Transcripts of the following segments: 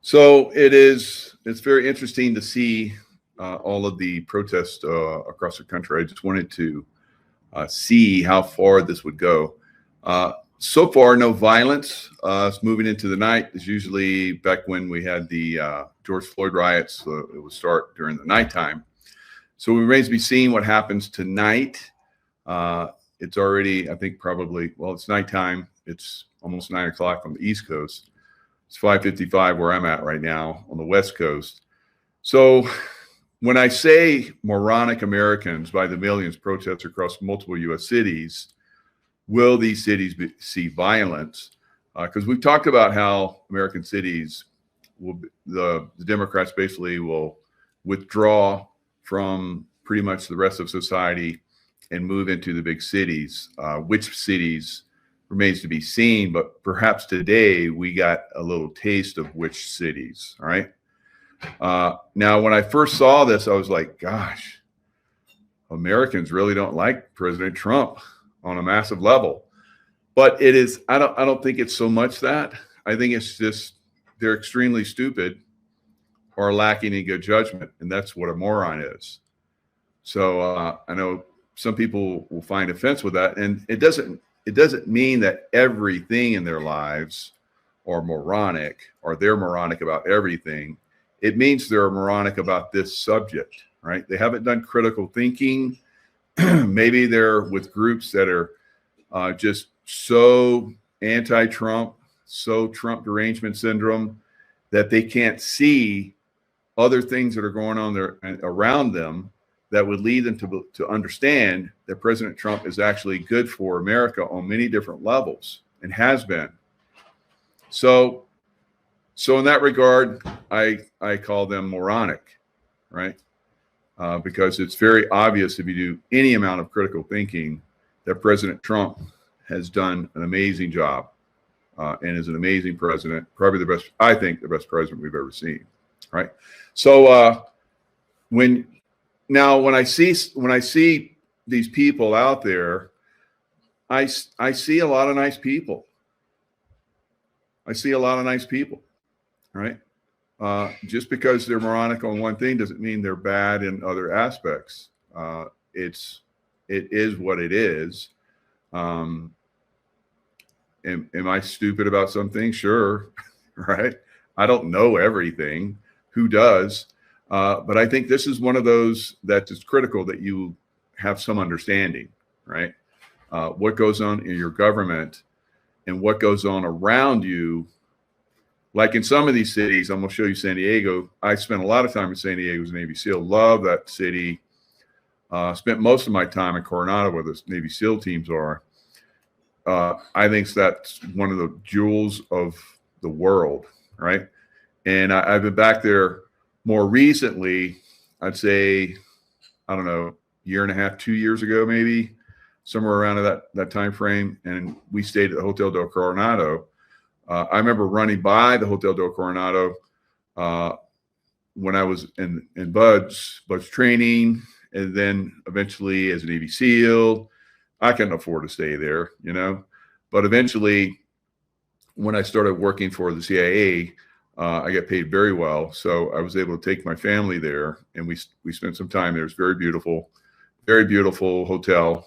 So it's very interesting to see all of the protests across the country. I just wanted to see how far this would go. So far, no violence. It's moving into the night. It's usually back when we had the George Floyd riots. It would start during the nighttime. So it remains to be seen what happens tonight. It's already, I think, probably, well, it's nighttime. It's almost 9 o'clock on the East Coast. It's 5:55 where I'm at right now on the West Coast. So when I say moronic Americans by the millions protest across multiple U.S. cities, will these cities see violence? Because we've talked about how American cities will, the Democrats basically will withdraw from pretty much the rest of society and move into the big cities. Which cities remains to be seen, but perhaps today we got a little taste of which cities. All right. Now, when I first saw this, I was like, gosh, Americans really don't like President Trump on a massive level. But it is, I don't think it's so much that. I think it's just they're extremely stupid or lacking in good judgment. And that's what a moron is. So I know some people will find offense with that. And it doesn't mean that everything in their lives are moronic or they're moronic about everything. It means they're moronic about this subject, right? They haven't done critical thinking. Maybe they're with groups that are just so anti-Trump, so Trump derangement syndrome that they can't see other things that are going on there around them that would lead them to understand that President Trump is actually good for America on many different levels and has been. So in that regard, I call them moronic, right? Because it's very obvious if you do any amount of critical thinking that President Trump has done an amazing job and is an amazing president, probably the best, I think the best president we've ever seen, right? So when I see these people out there, I see a lot of nice people. I see a lot of nice people, right? Just because they're moronic on one thing doesn't mean they're bad in other aspects. It is what it is. Am I stupid about something? Sure, right? I don't know everything. Who does? But I think this is one of those that is critical that you have some understanding, right? What goes on in your government and what goes on around you. Like in some of these cities, I'm going to show you San Diego. I spent a lot of time in San Diego as a Navy SEAL. Love that city. Spent most of my time in Coronado where the Navy SEAL teams are. I think that's one of the jewels of the world, right? And I've been back there more recently. I'd say, I don't know, year and a half, 2 years ago, maybe somewhere around that time frame. And we stayed at the Hotel del Coronado. I remember running by the Hotel del Coronado when I was in Bud's training, and then eventually as a Navy SEAL. I couldn't afford to stay there, you know. But eventually, when I started working for the CIA, I got paid very well, so I was able to take my family there, and we spent some time there. It's very beautiful hotel.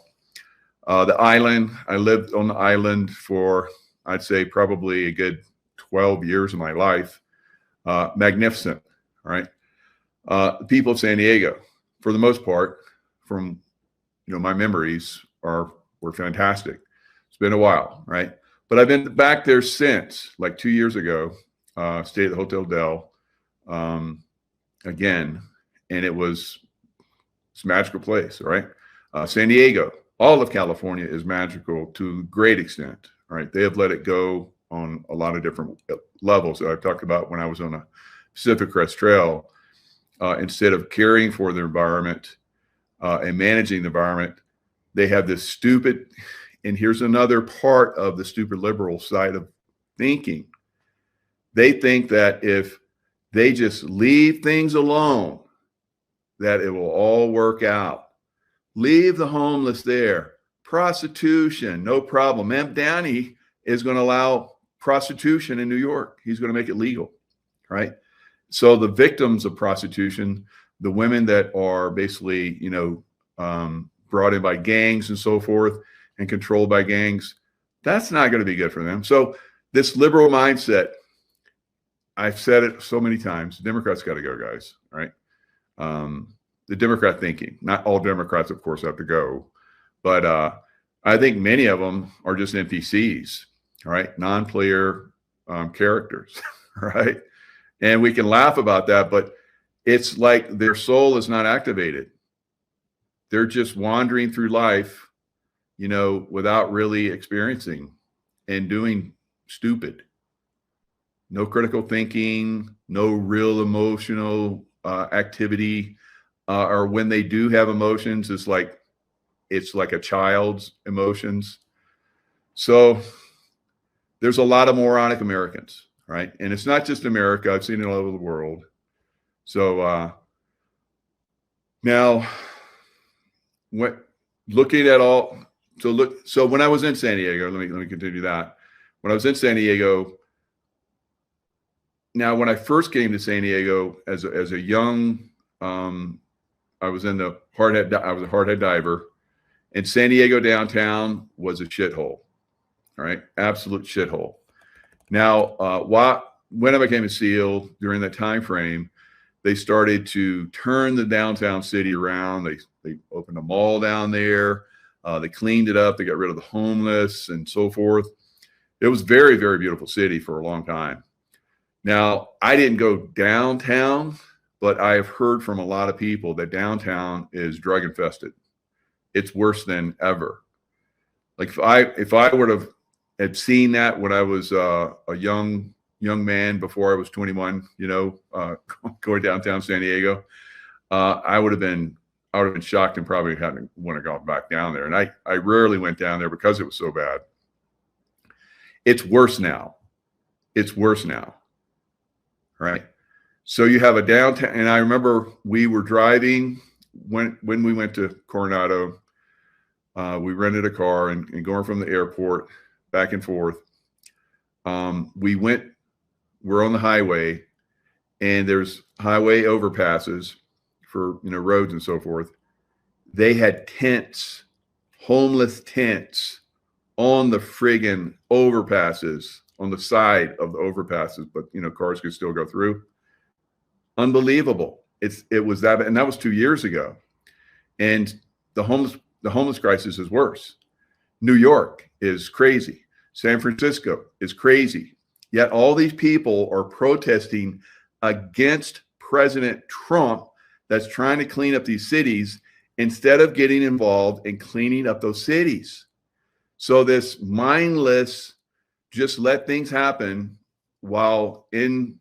The island, I lived on the island for, I'd say, probably a good 12 years of my life. Magnificent, right? The people of San Diego, for the most part, from my memories, were fantastic. It's been a while, right? But I've been back there since, like 2 years ago. Stayed at the Hotel Del again, and it's a magical place, right? San Diego, all of California is magical to a great extent, right? They have let it go on a lot of different levels that I've talked about when I was on a Pacific Crest Trail. Instead of caring for the environment and managing the environment, they have this stupid, and here's another part of the stupid liberal side of thinking. They think that if they just leave things alone, that it will all work out. Leave the homeless there. Prostitution, no problem. Ma'am Downey is going to allow prostitution in New York. He's going to make it legal, right? So the victims of prostitution, the women that are basically, brought in by gangs and so forth and controlled by gangs, that's not going to be good for them. So this liberal mindset, I've said it so many times, Democrats got to go, guys, right? The Democrat thinking, not all Democrats, of course, have to go, but I think many of them are just NPCs, right? Non-player characters, right? And we can laugh about that, but it's like their soul is not activated. They're just wandering through life, without really experiencing and doing stupid. No critical thinking, no real emotional activity, or when they do have emotions, it's like a child's emotions. So there's a lot of moronic Americans, right? And it's not just America. I've seen it all over the world. So now, looking at all, so when I was in San Diego, let me continue that. When I was in San Diego, now when I first came to San Diego as a young, I was a hardhead diver, and San Diego downtown was a shithole, right? Absolute shithole. Now, when I became a SEAL during that time frame, they started to turn the downtown city around. They opened a mall down there. They cleaned it up. They got rid of the homeless and so forth. It was very, very beautiful city for a long time. Now, I didn't go downtown, but I have heard from a lot of people that downtown is drug infested. It's worse than ever. Like if I would have seen that when I was a young man before I was 21, going downtown San Diego, I would have been shocked and probably hadn't want to go back down there. And I rarely went down there because it was so bad. It's worse now. It's worse now. Right. So you have a downtown, and I remember we were driving when we went to Coronado. We rented a car and going from the airport back and forth. We're on the highway, and there's highway overpasses for roads and so forth. They had tents, homeless tents on the friggin' overpasses, on the side of the overpasses, but cars could still go through. Unbelievable. It was that, and that was 2 years ago. And the homeless crisis is worse. New York is crazy. San Francisco is crazy. Yet all these people are protesting against President Trump that's trying to clean up these cities instead of getting involved in cleaning up those cities. So this mindless, just let things happen, while in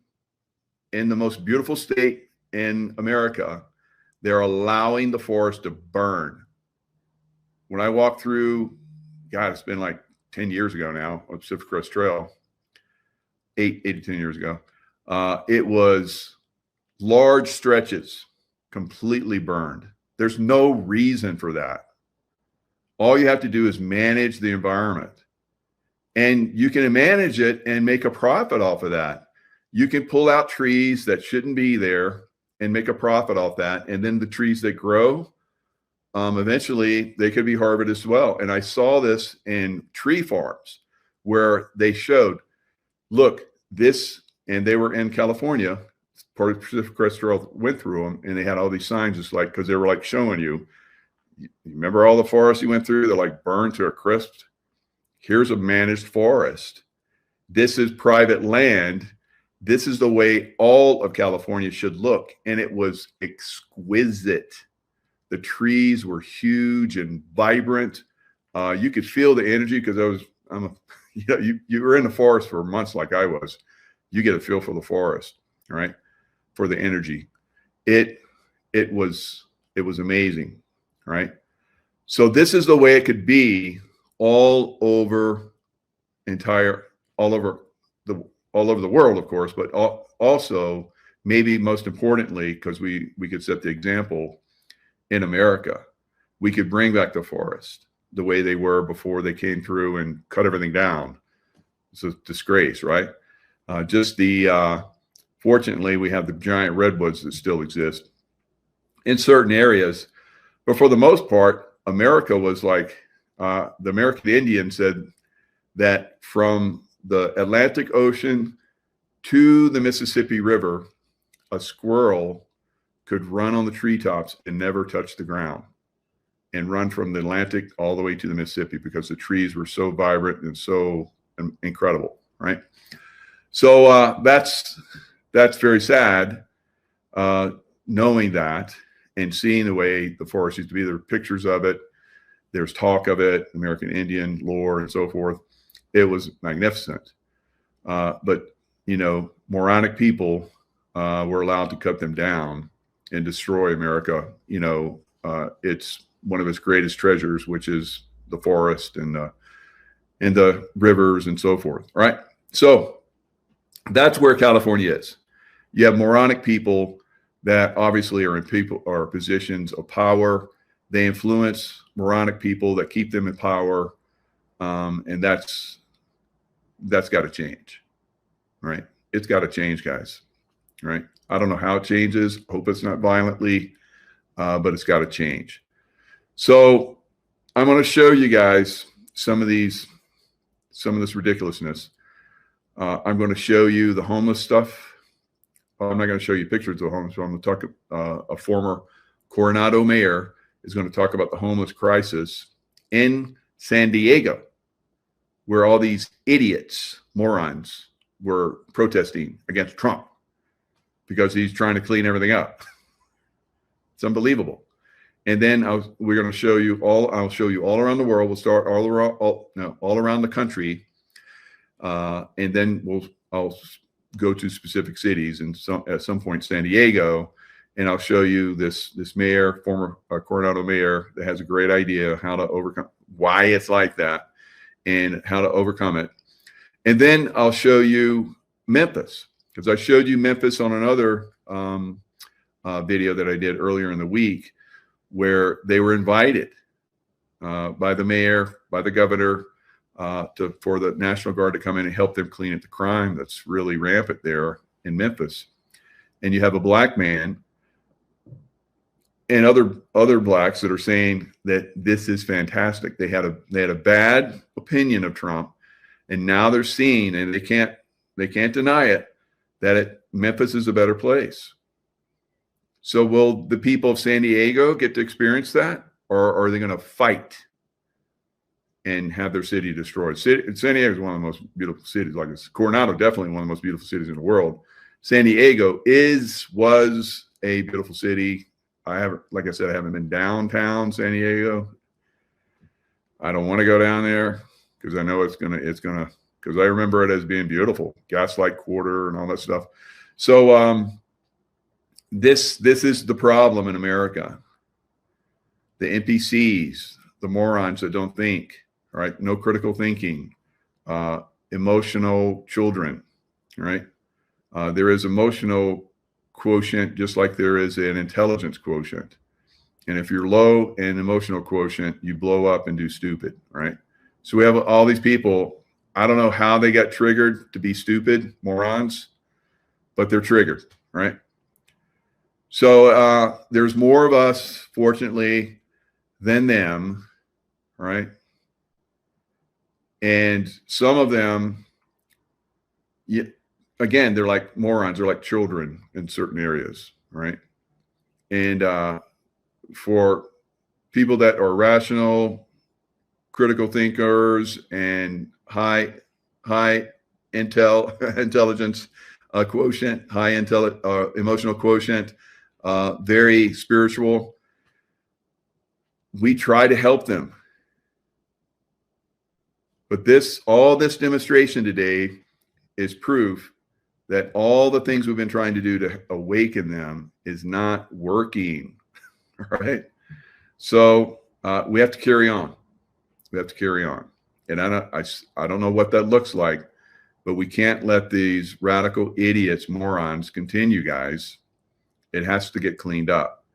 the most beautiful state in America, they're allowing the forest to burn. When I walked through, God, it's been like 10 years ago now, on Pacific Crest Trail, 8 to 10 years ago, it was large stretches completely burned. There's no reason for that. All you have to do is manage the environment. And you can manage it and make a profit off of that. You can pull out trees that shouldn't be there and make a profit off that. And then the trees that grow, eventually they could be harvested as well. And I saw this in tree farms where they showed, look, this, and they were in California, part of Pacific Crest Trail went through them, and they had all these signs just like, because they were like showing you remember all the forests you went through? They're like burned to a crisp. Here's a managed forest. This is private land. This is the way all of California should look. And it was exquisite. The trees were huge and vibrant. You could feel the energy because you were in the forest for months like I was. You get a feel for the forest, right? For the energy. It was amazing, right? So this is the way it could be all over the world, of course, but also maybe most importantly, because we could set the example in America, we could bring back the forest the way they were before they came through and cut everything down. It's a disgrace, right? Just the Fortunately, we have the giant redwoods that still exist in certain areas. But for the most part, America was like, the American Indian said that from the Atlantic Ocean to the Mississippi River, a squirrel could run on the treetops and never touch the ground, and run from the Atlantic all the way to the Mississippi because the trees were so vibrant and so incredible, right? So that's very sad, knowing that and seeing the way the forest used to be. There are pictures of it. There's talk of it, American Indian lore and so forth. It was magnificent. But, you know, moronic people were allowed to cut them down and destroy America. You know, it's one of its greatest treasures, which is the forest and the rivers and so forth, right? So that's where California is. You have moronic people that obviously are in positions of power. They influence moronic people that keep them in power, and that's got to change, right? It's got to change, guys, right? I don't know how it changes. Hope it's not violently, but it's got to change. So I'm going to show you guys some of this ridiculousness. I'm going to show you the homeless stuff. I'm not going to show you pictures of the homeless. So I'm going to talk. A former Coronado mayor is going to talk about the homeless crisis in San Diego, where all these idiots, morons, were protesting against Trump because he's trying to clean everything up. It's unbelievable. And then we're going to show you all. I'll show you all around the world. We'll start all around the country, and then I'll go to specific cities, and at some point San Diego, and I'll show you this mayor, former Coronado mayor, that has a great idea how to overcome why it's like that and how to overcome it. And then I'll show you Memphis, because I showed you Memphis on another video that I did earlier in the week, where they were invited by the mayor, by the governor, for the National Guard to come in and help them clean up the crime that's really rampant there in Memphis. And you have a black man and other blacks that are saying that this is fantastic. They had a bad opinion of Trump, and now they're seeing, and they can't deny it, that Memphis is a better place. So will the people of San Diego get to experience that, or are they going to fight and have their city destroyed? San Diego is one of the most beautiful cities. Like Coronado, definitely one of the most beautiful cities in the world. San Diego was a beautiful city. Like I said, I haven't been downtown San Diego. I don't want to go down there because I know it's gonna because I remember it as being beautiful, Gaslight Quarter and all that stuff. So this is the problem in America. The NPCs, the morons that don't think, right? No critical thinking, emotional children, right? There is emotional quotient just like there is an intelligence quotient. And if you're low in emotional quotient, you blow up and do stupid, right? So we have all these people. I don't know how they got triggered to be stupid, morons, but they're triggered, right? So there's more of us, fortunately, than them, right? And some of them, again, they're like morons. They're like children in certain areas, right? And for people that are rational, critical thinkers, and high intelligence quotient, high emotional quotient, very spiritual, we try to help them. But all this demonstration today is proof that all the things we've been trying to do to awaken them is not working, right? So we have to carry on. We have to carry on. And I don't know what that looks like, but we can't let these radical idiots, morons continue, guys. It has to get cleaned up.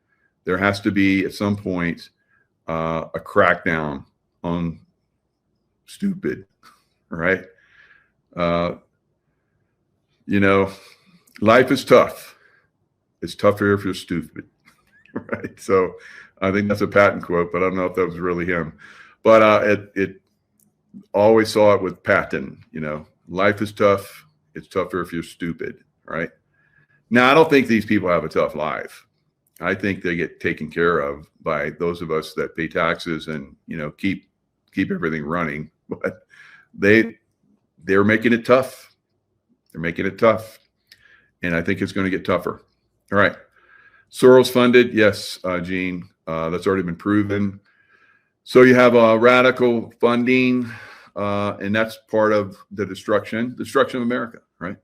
There has to be, at some point, a crackdown on stupid, right? You know, life is tough. It's tougher if you're stupid, right? So I think that's a Patton quote, but I don't know if that was really him. But it always saw it with Patton, life is tough. It's tougher if you're stupid, right? Now, I don't think these people have a tough life. I think they get taken care of by those of us that pay taxes and, keep everything running. But they're making it tough. They're making it tough. And I think it's going to get tougher. All right. Soros funded. Yes, Gene, that's already been proven. So you have radical funding, and that's part of the destruction of America, right?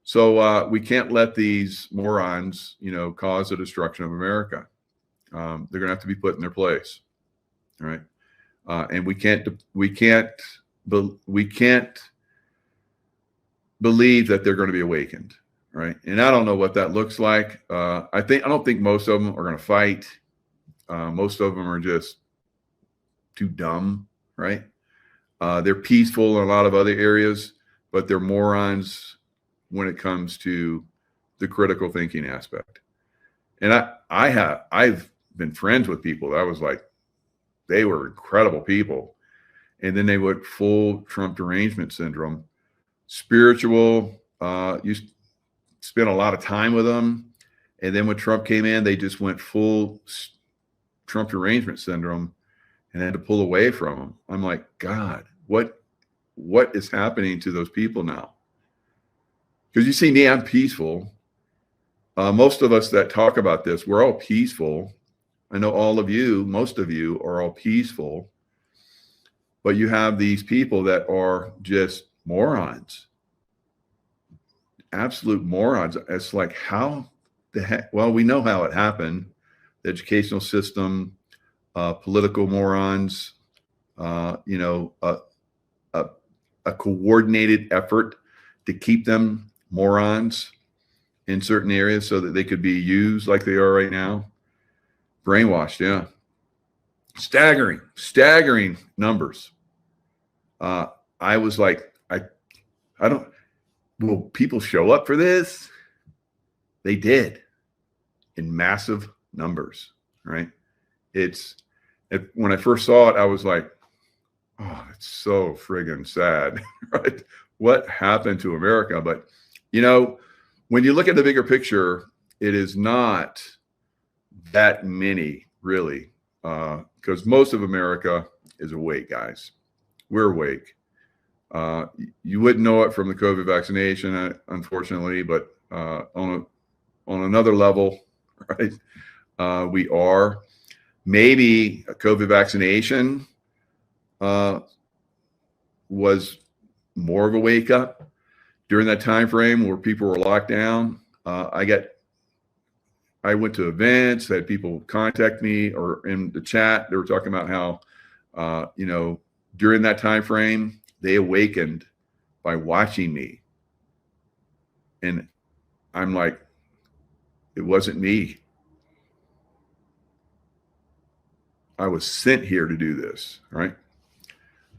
So we can't let these morons, cause the destruction of America. They're going to have to be put in their place, all right? And we can't believe that they're going to be awakened, right? And I don't know what that looks like. I don't think most of them are going to fight. Most of them are just too dumb, right? They're peaceful in a lot of other areas, but they're morons when it comes to the critical thinking aspect. And I've been friends with people that I was like, they were incredible people. And then they went full Trump derangement syndrome, spiritual. You spent a lot of time with them. And then when Trump came in, they just went full Trump derangement syndrome and had to pull away from him. I'm like, God, what is happening to those people now? Because you see me, I'm peaceful. Most of us that talk about this, we're all peaceful. I know all of you, most of you are all peaceful. But you have these people that are just morons. Absolute morons. It's like, how the heck? Well, we know how it happened. The educational system, political morons, a coordinated effort to keep them morons in certain areas so that they could be used like they are right now. Brainwashed, yeah. Staggering numbers. I was like, will people show up for this? They did in massive numbers, right? When I first saw it, I was like, oh, it's so friggin' sad, right? What happened to America? But, when you look at the bigger picture, it is not that many, really, because most of America is awake, guys. We're awake. You wouldn't know it from the COVID vaccination, unfortunately, but on another level, right? We are. Maybe a COVID vaccination was more of a wake up during that time frame where people were locked down. I went to events, had people contact me or in the chat. They were talking about how, during that time frame, they awakened by watching me. And I'm like, it wasn't me. I was sent here to do this, right?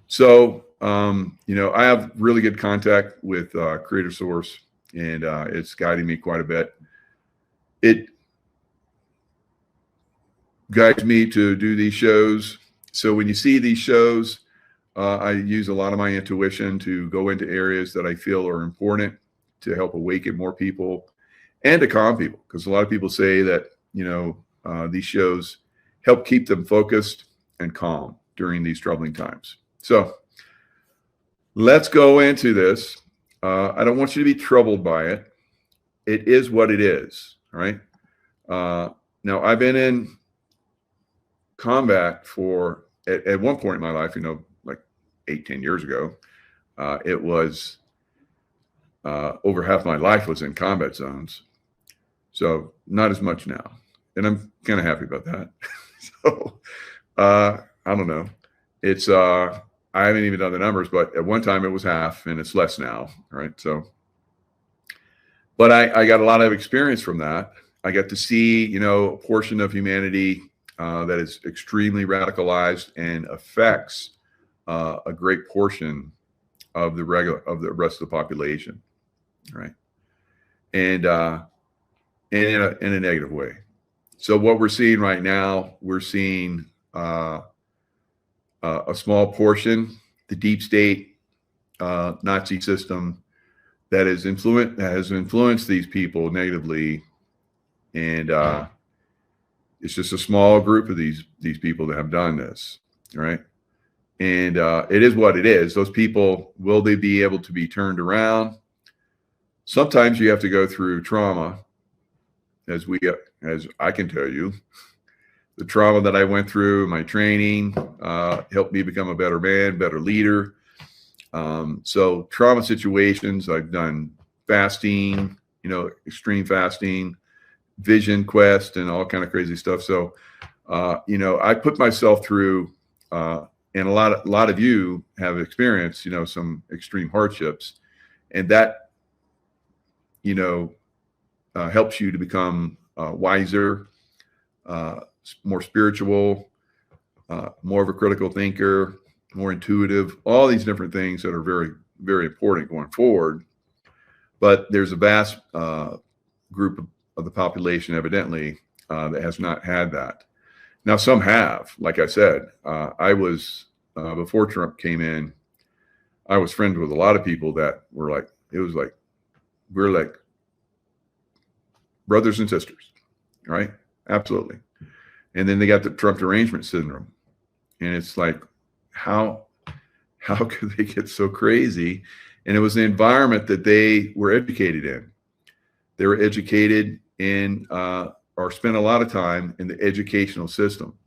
So, I have really good contact with Creator Source, and it's guiding me quite a bit. It guides me to do these shows. So when you see these shows, I use a lot of my intuition to go into areas that I feel are important to help awaken more people and to calm people. Because a lot of people say that, these shows help keep them focused and calm during these troubling times. So let's go into this. I don't want you to be troubled by it. It is what it is, right? Now, I've been in combat for, at one point in my life, like 8-10 years ago, it was over half my life was in combat zones. So not as much now. And I'm kind of happy about that. So I don't know. It's I haven't even done the numbers, but at one time it was half and it's less now, right? So, but I got a lot of experience from that. I got to see, a portion of humanity that is extremely radicalized and affects a great portion of the rest of the population, right? and in a negative way. So what we're seeing right now, we're seeing a small portion, the deep state Nazi system that has influenced these people negatively, and it's just a small group of these people that have done this, right? And it is what it is. Those people, will they be able to be turned around? Sometimes you have to go through trauma, as I can tell you. The trauma that I went through, my training, helped me become a better man, better leader. So trauma situations, I've done fasting, extreme fasting, vision quest, and all kind of crazy stuff. So, I put myself through, and a lot of you have experienced, some extreme hardships, and that, helps you to become wiser, more spiritual, more of a critical thinker, more intuitive, all these different things that are very, very important going forward. But there's a vast group of the population, evidently, that has not had that. Now, some have. Like I said, I was, before Trump came in, I was friends with a lot of people that were like, we're like brothers and sisters, right? Absolutely. And then they got the Trump derangement syndrome. And it's like, how could they get so crazy? And it was the environment that they were educated in. They were educated in, or spent a lot of time in the educational system.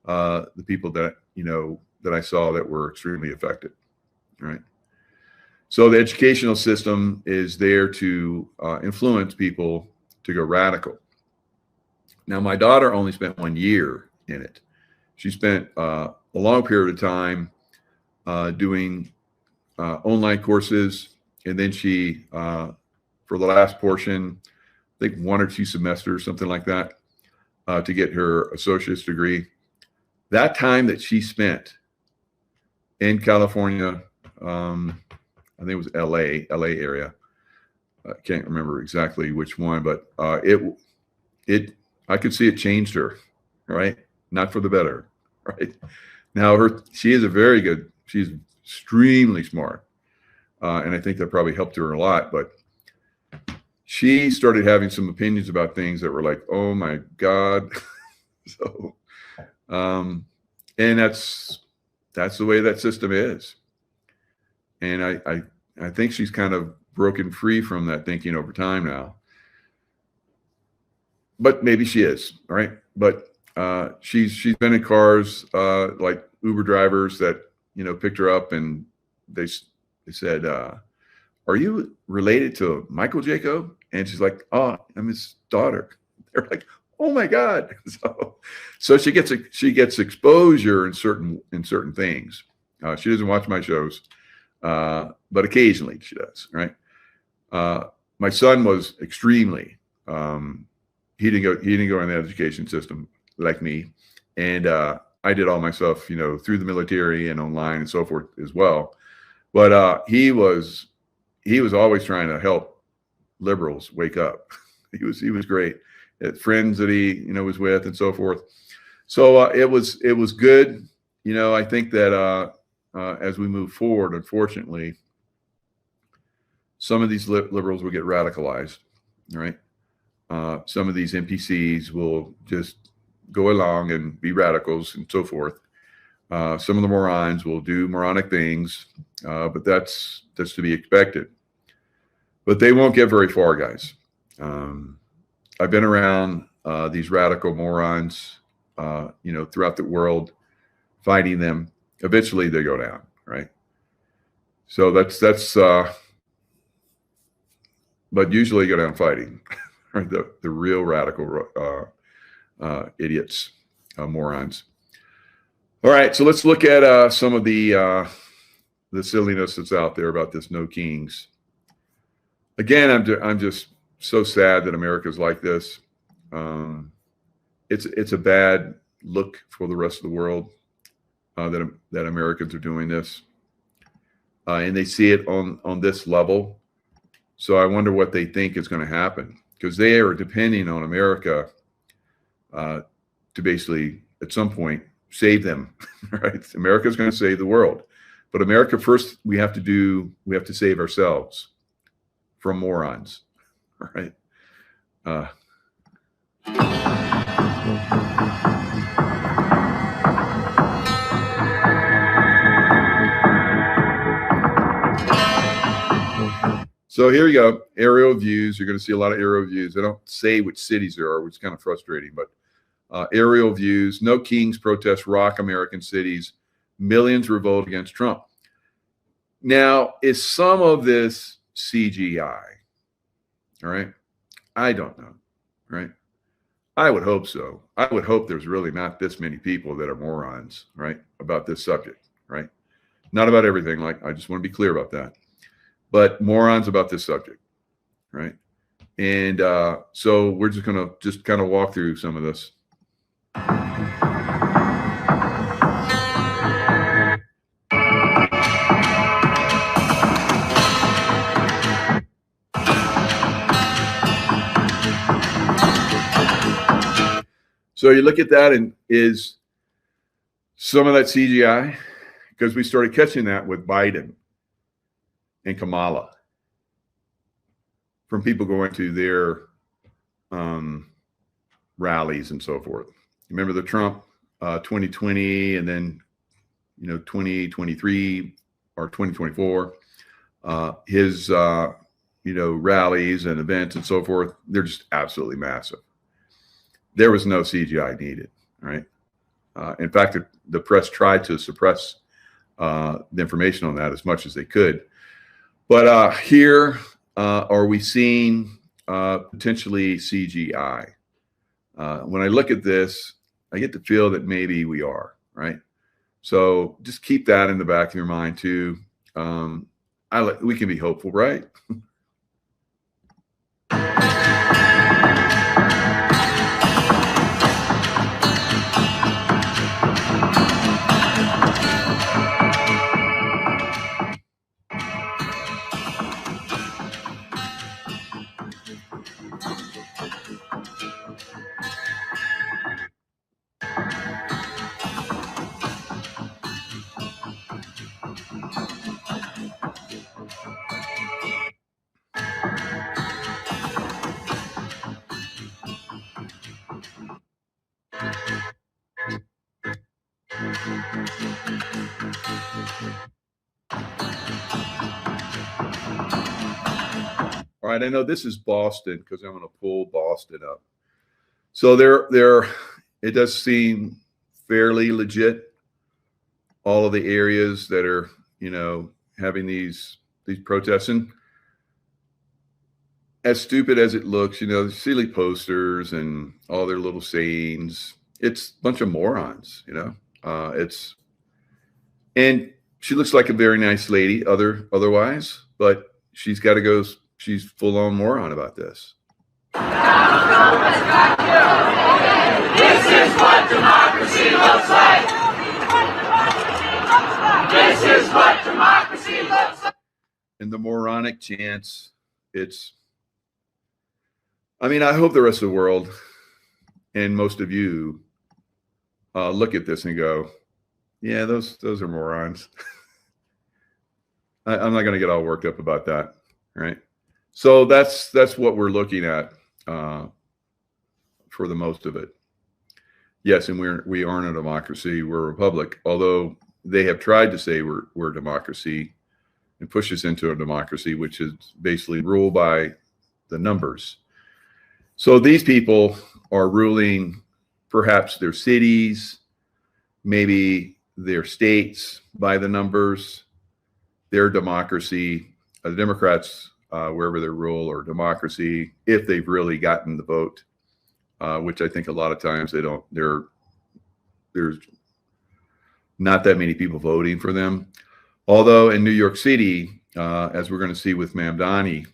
The people that, that I saw that were extremely affected, right? So the educational system is there to influence people to go radical. Now, my daughter only spent 1 year in it. She spent a long period of time doing online courses. And then she, for the last portion, I think 1 or 2 semesters, something like that, to get her associate's degree. That time that she spent in California, I think it was LA area. I can't remember exactly which one, but I could see it changed her, right? Not for the better, right? Now she's extremely smart. And I think that probably helped her a lot, but she started having some opinions about things that were like, oh my God. So, and that's the way that system is. And I think she's kind of broken free from that thinking over time now. But maybe she is, right? But she's been in cars like Uber drivers that picked her up, and they said, "Are you related to Michael Jaco?" And she's like, "Oh, I'm his daughter." They're like, "Oh my God!" So she gets exposure in certain things. She doesn't watch my shows, but occasionally she does, right? My son was extremely. He didn't go in the education system like me, and I did all my stuff, through the military and online and so forth as well. But he was always trying to help liberals wake up. He was great at friends that he was with and so forth. So it was good. I think that as we move forward, unfortunately, some of these liberals will get radicalized, right? Some of these NPCs will just go along and be radicals and so forth. Some of the morons will do moronic things, but that's to be expected. But they won't get very far, guys. I've been around these radical morons, throughout the world, fighting them. Eventually, they go down, right? So that's. But usually, go down fighting. Right? The real radical idiots, morons. All right, so let's look at some of the silliness that's out there about this no kings. Again, I'm just so sad that America's like this. It's a bad look for the rest of the world that Americans are doing this, and they see it on this level. So I wonder what they think is going to happen, because they are depending on America to basically, at some point, save them. Right? America's going to save the world, but America first. We have to save ourselves from morons. Right? So here you go, aerial views. You're going to see a lot of aerial views. They don't say which cities there are, which is kind of frustrating, but aerial views. No kings protest rock American cities. Millions revolt against Trump. Now, is some of this CGI? All right. I don't know. Right. I would hope so. I would hope there's really not this many people that are morons, right, about this subject, right? Not about everything. Like, I just want to be clear about that. But morons about this subject, right? And so we're just going to kind of walk through some of this. So you look at that, and is some of that CGI? Because we started catching that with Biden and Kamala, from people going to their rallies and so forth. Remember the Trump 2020, and then 2023 or 2024, his rallies and events and so forth. They're just absolutely massive. There was no CGI needed, right? In fact, the press tried to suppress the information on that as much as they could. But here, are we seeing potentially CGI? When I look at this, I get the feel that maybe we are, right? So just keep that in the back of your mind too. We can be hopeful, right? All right, I know this is Boston because I'm going to pull Boston up. So it does seem fairly legit. All of the areas that are, having these protests, and as stupid as it looks, the silly posters and all their little sayings, it's a bunch of morons, and she looks like a very nice lady otherwise, but she's got to go. She's full on moron about this. This is what democracy looks like. This is what democracy looks like. And the moronic chants, I hope the rest of the world and most of you look at this and go, yeah, those are morons. I'm not going to get all worked up about that, right? So that's what we're looking at for the most of it. Yes, and we aren't a democracy; we're a republic. Although they have tried to say we're a democracy and push us into a democracy, which is basically ruled by the numbers. So these people are ruling perhaps their cities, maybe their states by the numbers. Their democracy, the Democrats, wherever they rule, or democracy, if they've really gotten the vote, which I think a lot of times they don't. There's not that many people voting for them. Although in New York City, as we're going to see with Mamdani,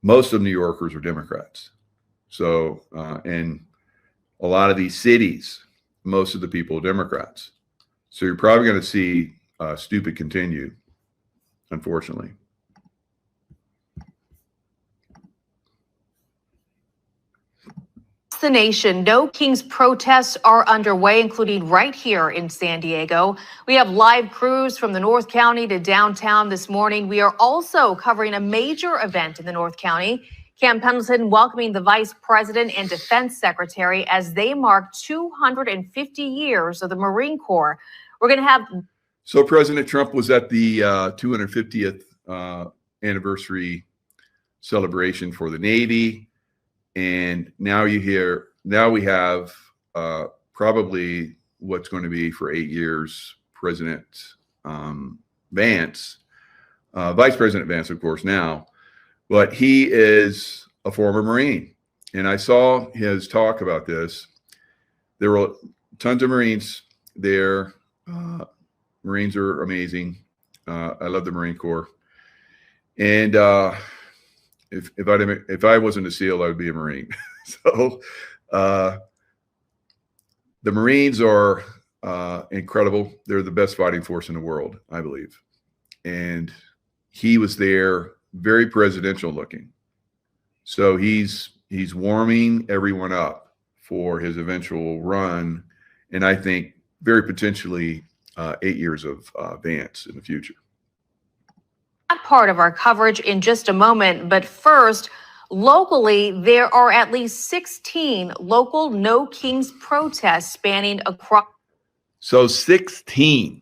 most of New Yorkers are Democrats. So, and a lot of these cities, most of the people are Democrats. So you're probably going to see stupid continue, unfortunately. The nation, No Kings protests are underway, including right here in San Diego. We have live crews from the North County to downtown this morning. We are also covering a major event in the North County. Cam Pendleton welcoming the Vice President and Defense Secretary as they mark 250 years of the Marine Corps. We're going to have. So President Trump was at the 250th anniversary celebration for the Navy. And now we have probably what's going to be for 8 years, President Vance, Vice President Vance, of course, now, but he is a former Marine. And I saw his talk about this. There were tons of Marines there. Marines are amazing. I love the Marine Corps. And if I wasn't a SEAL, I would be a Marine. So the Marines are incredible. They're the best fighting force in the world, I believe. And he was there, very presidential looking. So he's warming everyone up for his eventual run, and I think very potentially 8 years of Vance in the future. That part of our coverage in just a moment, but first, locally, there are at least 16 local No Kings protests spanning across. So 16.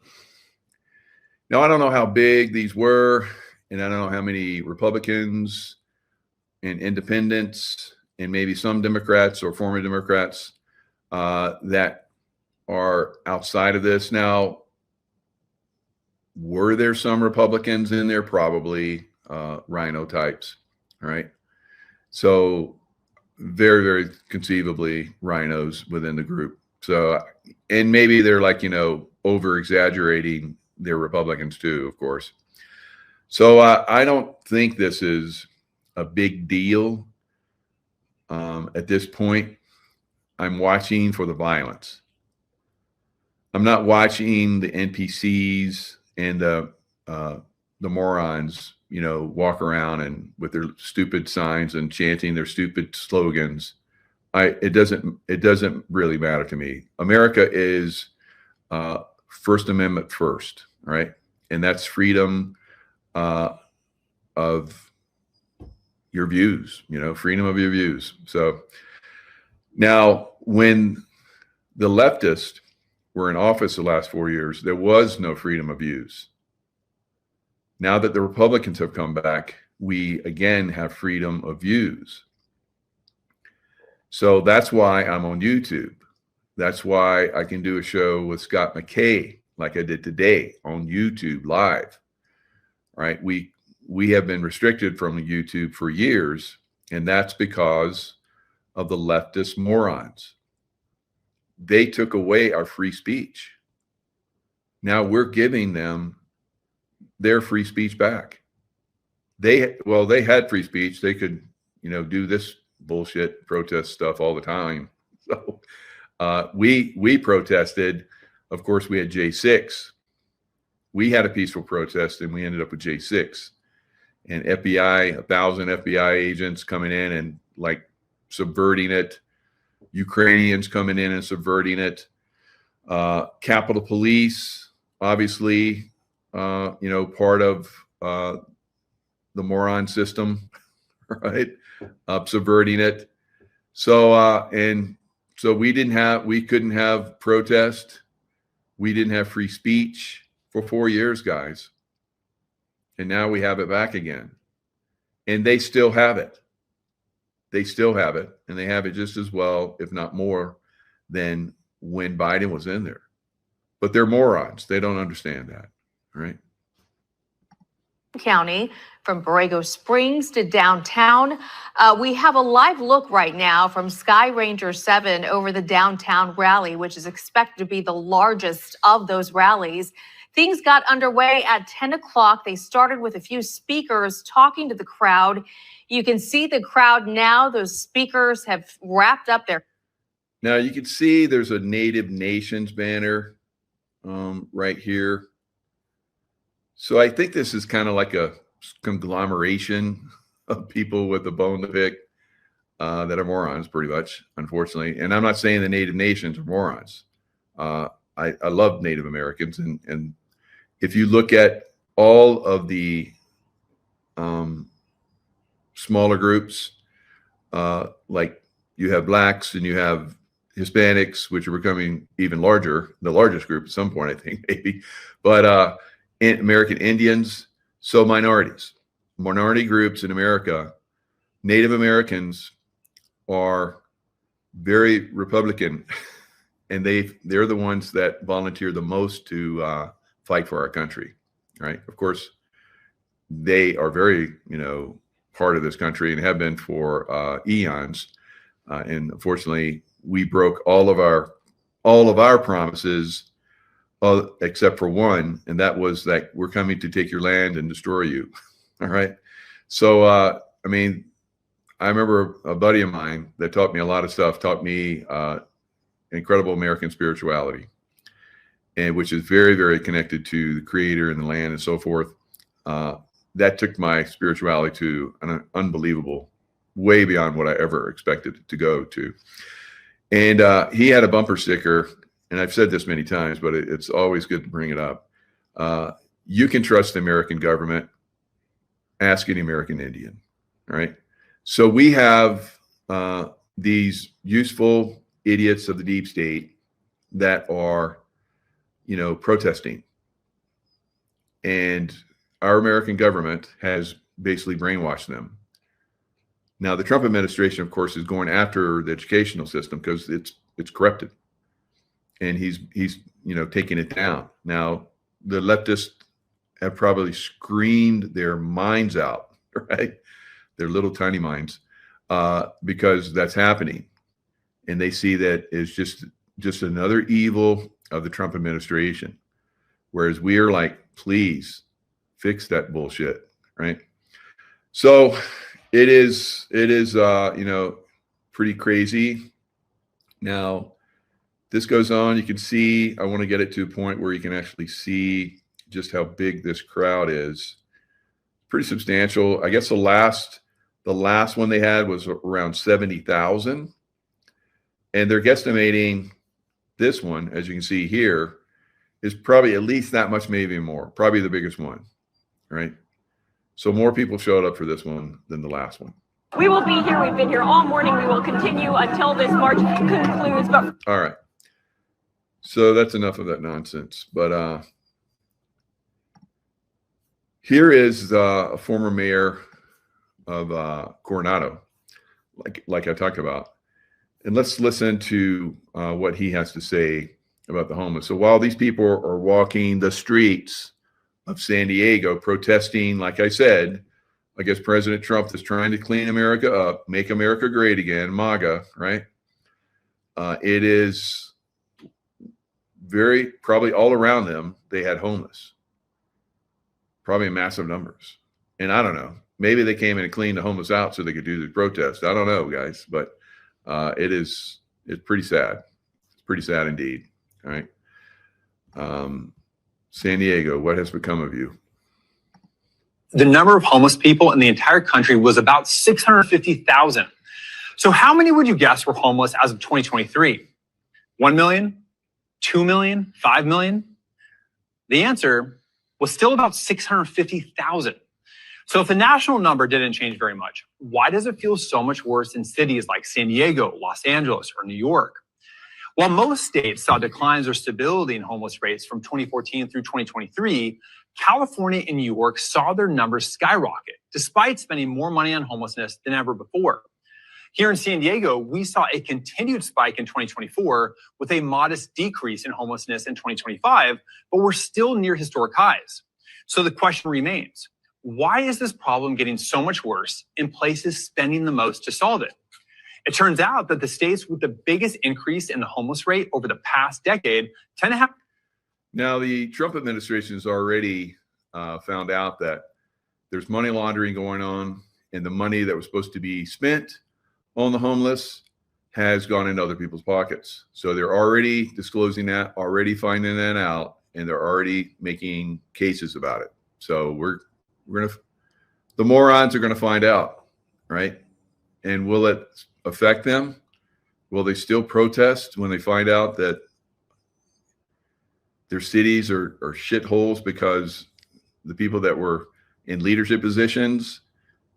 Now, I don't know how big these were, and I don't know how many Republicans and independents and maybe some Democrats or former Democrats that are outside of this. Now, were there some Republicans in there? Probably rhino types, right? So very, very conceivably rhinos within the group. So, and maybe they're like, over exaggerating their Republicans too, of course. So I don't think this is a big deal at this point. I'm watching for the violence. I'm not watching the NPCs and the morons, walk around and with their stupid signs and chanting their stupid slogans. It doesn't really matter to me. America is First Amendment first, right? And that's freedom of your views, freedom of your views. So now when the leftists were in office the last 4 years, there was no freedom of views. Now that the Republicans have come back, we again have freedom of views. So that's why I'm on YouTube. That's why I can do a show with Scott McKay like I did today on YouTube live, right? We have been restricted from YouTube for years, and that's because of the leftist morons. They took away our free speech. Now we're giving them their free speech back. They had free speech. They could, do this bullshit protest stuff all the time. So we protested. Of course, we had J6. We had a peaceful protest, and we ended up with J6. And FBI, 1,000 FBI agents coming in and subverting it. Ukrainians coming in and subverting it. Capitol Police, obviously, part of the moron system, right? Subverting it. So we couldn't have protest. We didn't have free speech for 4 years, guys. And now we have it back again. And they still have it. They still have it, and they have it just as well, if not more, than when Biden was in there. But they're morons. They don't understand that, right? County, from Borrego Springs to downtown. We have a live look right now from Sky Ranger 7 over the downtown rally, which is expected to be the largest of those rallies. Things got underway at 10 o'clock. They started with a few speakers talking to the crowd. You can see the crowd now. Those speakers have wrapped up their. Now you can see there's a Native Nations banner right here. So I think this is kind of like a conglomeration of people with a bone to pick. that are morons, pretty much, unfortunately. And I'm not saying the Native nations are morons. I love Native Americans, and if you look at all of the smaller groups, like you have blacks and you have Hispanics, which are becoming even larger, the largest group at some point, I think, maybe. But American Indians, so minority groups in America, Native Americans are very Republican, and they're the ones that volunteer the most to fight for our country, right? Of course, they are very, part of this country and have been for eons. And unfortunately, we broke all of our promises, except for one, and that was that we're coming to take your land and destroy you. All right. So, I remember a buddy of mine that taught me a lot of stuff, taught me incredible American spirituality, and which is very, very connected to the Creator and the land and so forth. That took my spirituality to an unbelievable, way beyond what I ever expected it to go to. And he had a bumper sticker, and I've said this many times, but it's always good to bring it up. You can trust the American government. Ask any American Indian. All right. So we have these useful idiots of the deep state that are, protesting. And our American government has basically brainwashed them. Now, the Trump administration, of course, is going after the educational system because it's corrupted, and he's taking it down. Now, the leftists have probably screamed their minds out, right? Their little tiny minds, because that's happening, and they see that as just another evil of the Trump administration. Whereas we are like, please fix that bullshit, right? So it is pretty crazy. Now, this goes on. You can see, I want to get it to a point where you can actually see just how big this crowd is. Pretty substantial. I guess the last one they had was around 70,000. And they're guesstimating this one, as you can see here, is probably at least that much, maybe more, probably the biggest one, right? So more people showed up for this one than the last one. We will be here. We've been here all morning. We will continue until this march concludes. But all right. So that's enough of that nonsense. But here is a former mayor of Coronado, like I talked about. And let's listen to what he has to say about the homeless. So while these people are walking the streets of San Diego protesting, like I said, I guess President Trump is trying to clean America up, make America great again, MAGA, right? It is probably all around them, they had homeless, probably in massive numbers. And I don't know, maybe they came in and cleaned the homeless out so they could do the protest. I don't know, guys, but it's pretty sad. It's pretty sad indeed. All right. San Diego, what has become of you? The number of homeless people in the entire country was about 650,000. So how many would you guess were homeless as of 2023? 1 million, 2 million, 5 million? The answer was still about 650,000. So if the national number didn't change very much, why does it feel so much worse in cities like San Diego, Los Angeles, or New York? While most states saw declines or stability in homeless rates from 2014 through 2023, California and New York saw their numbers skyrocket, despite spending more money on homelessness than ever before. Here in San Diego, we saw a continued spike in 2024 with a modest decrease in homelessness in 2025, but we're still near historic highs. So the question remains, why is this problem getting so much worse in places spending the most to solve it? It turns out that the states with the biggest increase in the homeless rate over the past decade tend to have. Now, the Trump administration has already found out that there's money laundering going on, and the money that was supposed to be spent on the homeless has gone into other people's pockets. So they're already disclosing that, already finding that out, and they're already making cases about it. So the morons are gonna find out, right? And will it affect them? Will they still protest when they find out that their cities are shitholes because the people that were in leadership positions,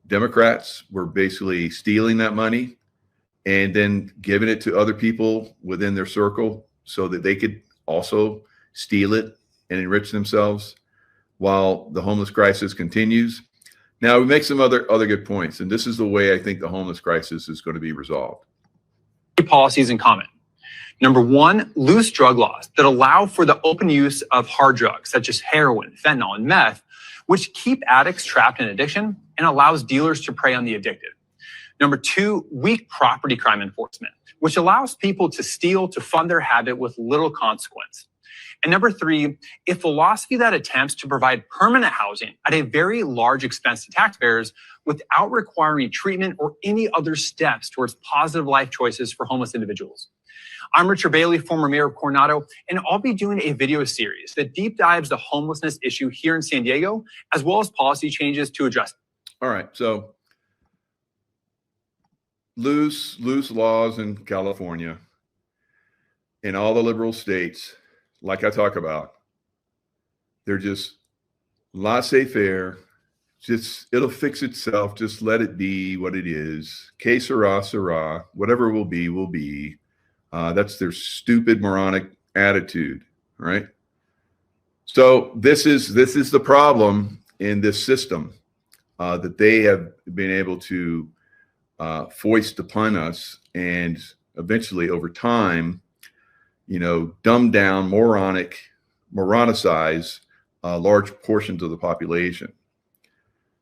Democrats, were basically stealing that money and then giving it to other people within their circle so that they could also steal it and enrich themselves while the homeless crisis continues? Now, we make some other good points, and this is the way I think the homeless crisis is going to be resolved. Policies in common. Number one, loose drug laws that allow for the open use of hard drugs such as heroin, fentanyl, and meth, which keep addicts trapped in addiction and allows dealers to prey on the addicted. Number two, weak property crime enforcement, which allows people to steal to fund their habit with little consequence. And number three, a philosophy that attempts to provide permanent housing at a very large expense to taxpayers without requiring treatment or any other steps towards positive life choices for homeless individuals. I'm Richard Bailey, former mayor of Coronado, and I'll be doing a video series that deep dives the homelessness issue here in San Diego, as well as policy changes to address it. All right, so loose laws in California, in all the liberal states, like I talk about, they're just laissez-faire. Just, it'll fix itself. Just let it be what it is. Que sera, sera. Whatever will be, will be. That's their stupid, moronic attitude, right? So this is the problem in this system that they have been able to foist upon us, and eventually, over time, dumb down, moronicize large portions of the population.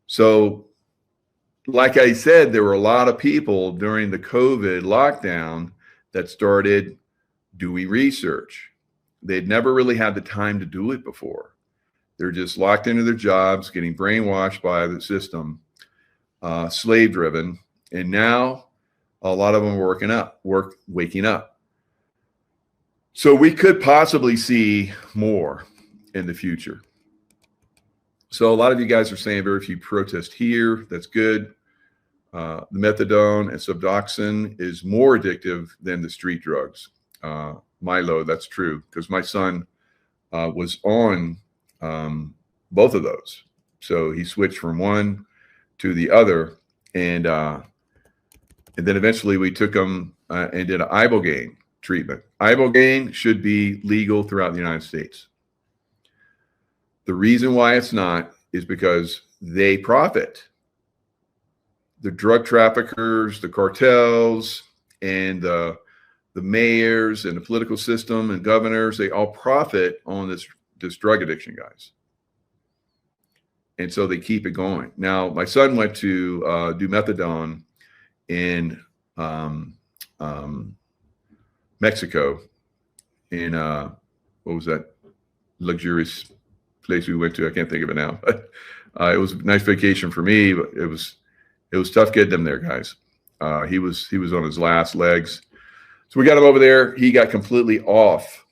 So, like I said, there were a lot of people during the COVID lockdown that started doing research. They'd never really had the time to do it before. They're just locked into their jobs, getting brainwashed by the system, slave driven. And now a lot of them are waking up. So we could possibly see more in the future. So a lot of you guys are saying very few protests here. That's good. The methadone and Suboxone is more addictive than the street drugs. Milo, that's true, because my son was on both of those. So he switched from one to the other, and then eventually we took him and did an ibogaine treatment. Ibogaine should be legal throughout the United States. The reason why it's not is because they profit. The drug traffickers, the cartels, and the mayors and the political system and governors, they all profit on this drug addiction, guys. And so they keep it going. Now, my son went to do methadone in Mexico, in what was that luxurious place we went to? I can't think of it now. But it was a nice vacation for me, but it was tough getting him there, guys. He was on his last legs. So we got him over there. He got completely off.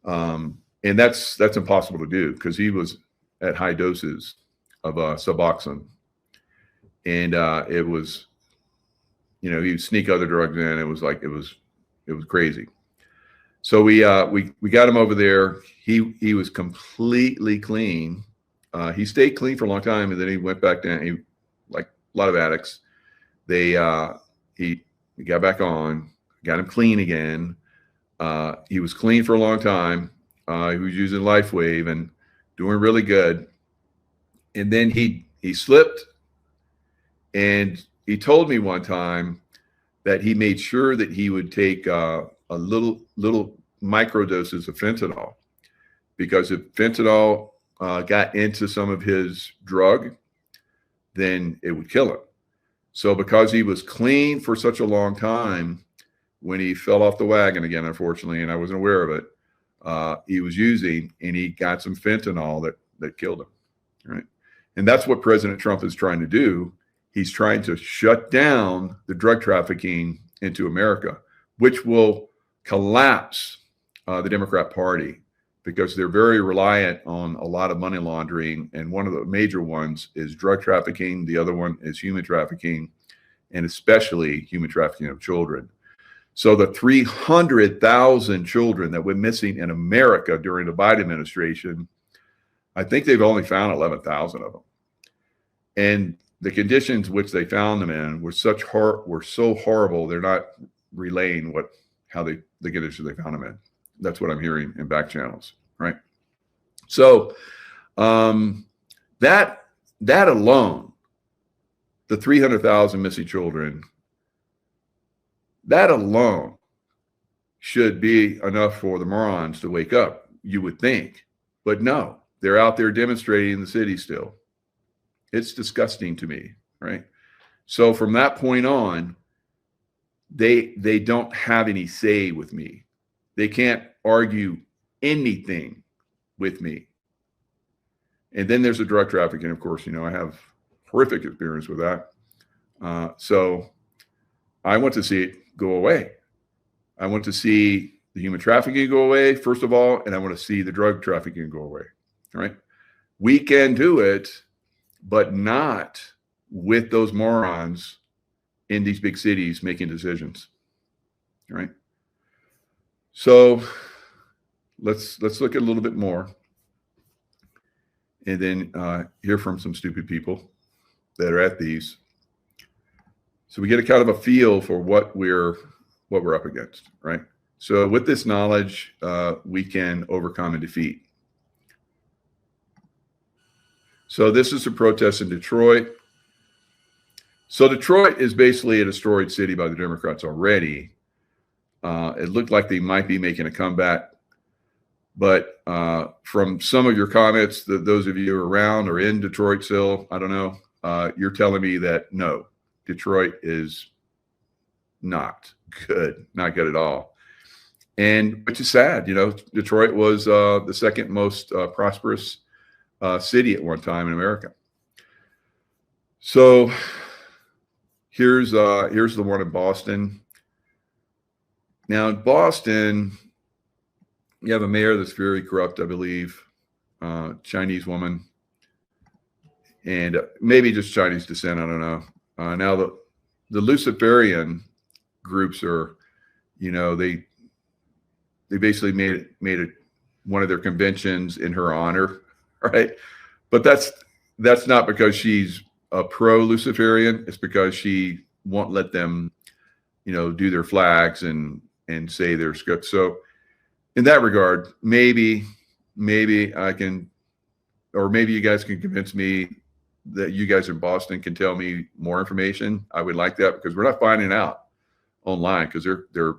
And that's impossible to do because he was at high doses of Suboxone. And it was, he'd sneak other drugs in. It was crazy. So we got him over there. He was completely clean. He stayed clean for a long time, and then he went back down. He, like a lot of addicts, he got back on, got him clean again. He was clean for a long time. He was using LifeWave and doing really good. And then he slipped, and he told me one time that he made sure that he would take a little micro doses of fentanyl, because if fentanyl got into some of his drug, then it would kill him. So because he was clean for such a long time, when he fell off the wagon again, unfortunately, and I wasn't aware of it, he was using, and he got some fentanyl that killed him, right? And that's what President Trump is trying to do. He's trying to shut down the drug trafficking into America, which will collapse the Democrat Party, because they're very reliant on a lot of money laundering. And one of the major ones is drug trafficking. The other one is human trafficking. and especially human trafficking of children. So the 300,000 children that went missing in America during the Biden administration, I think they've only found 11,000 of them. And the conditions which they found them in were so horrible, they're not relaying the conditions they found them in. That's what I'm hearing in back channels, right? So that alone, the 300,000 missing children, that alone should be enough for the morons to wake up, you would think. But no, they're out there demonstrating in the city still. It's disgusting to me, right? So from that point on, they don't have any say with me. They can't argue anything with me. And then there's the drug trafficking, of course. You know, I have horrific experience with that. So I want to see it go away. I want to see the human trafficking go away, first of all, and I want to see the drug trafficking go away, right? We can do it, but not with those morons in these big cities making decisions, right? So let's look at a little bit more, and then hear from some stupid people that are at these. So we get a kind of a feel for what we're up against, right? So with this knowledge, we can overcome and defeat. So this is a protest in Detroit. So Detroit is basically a destroyed city by the Democrats already. It looked like they might be making a comeback, but from some of your comments, that those of you who are around or in Detroit still, I don't know, you're telling me that no, Detroit is not good at all. And which is sad, you know, Detroit was the second most prosperous city at one time in America. So here's the one in Boston. Now in Boston, you have a mayor that's very corrupt, I believe, Chinese woman, and maybe just Chinese descent, I don't know. Now the Luciferian groups are, you know, they basically made it one of their conventions in her honor, right? But that's not because she's a pro-Luciferian. It's because she won't let them, you know, do their flags and say their script. So in that regard, maybe I can, or maybe you guys can convince me that you guys in Boston can tell me more information. I would like that, because we're not finding out online, because they're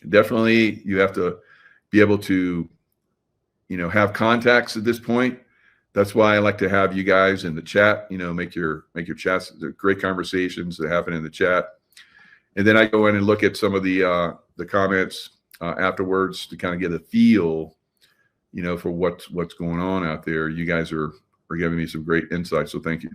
definitely, you have to be able to, you know, have contacts at this point. That's why I like to have you guys in the chat, you know, make your chats, the great conversations that happen in the chat. And then I go in and look at some of the comments afterwards to kind of get a feel, you know, for what's going on out there. You guys are giving me some great insights, so thank you.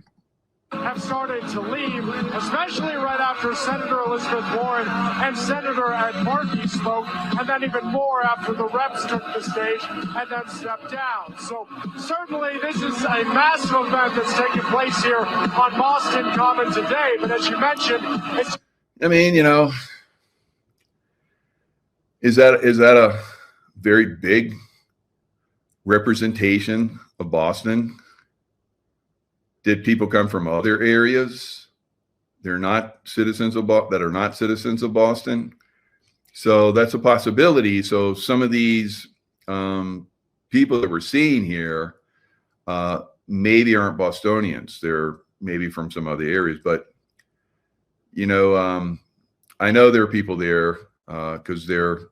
Have started to leave, especially right after Senator Elizabeth Warren and Senator Ed Markey spoke, and then even more after the reps took the stage and then stepped down. So certainly this is a massive event that's taking place here on Boston Common today. But as you mentioned, I mean, you know, is that a very big representation of Boston? Did people come from other areas? They're not citizens of that are not citizens of Boston. So that's a possibility. So some of these people that we're seeing here maybe aren't Bostonians. They're maybe from some other areas. But you know, I know there are people there because they're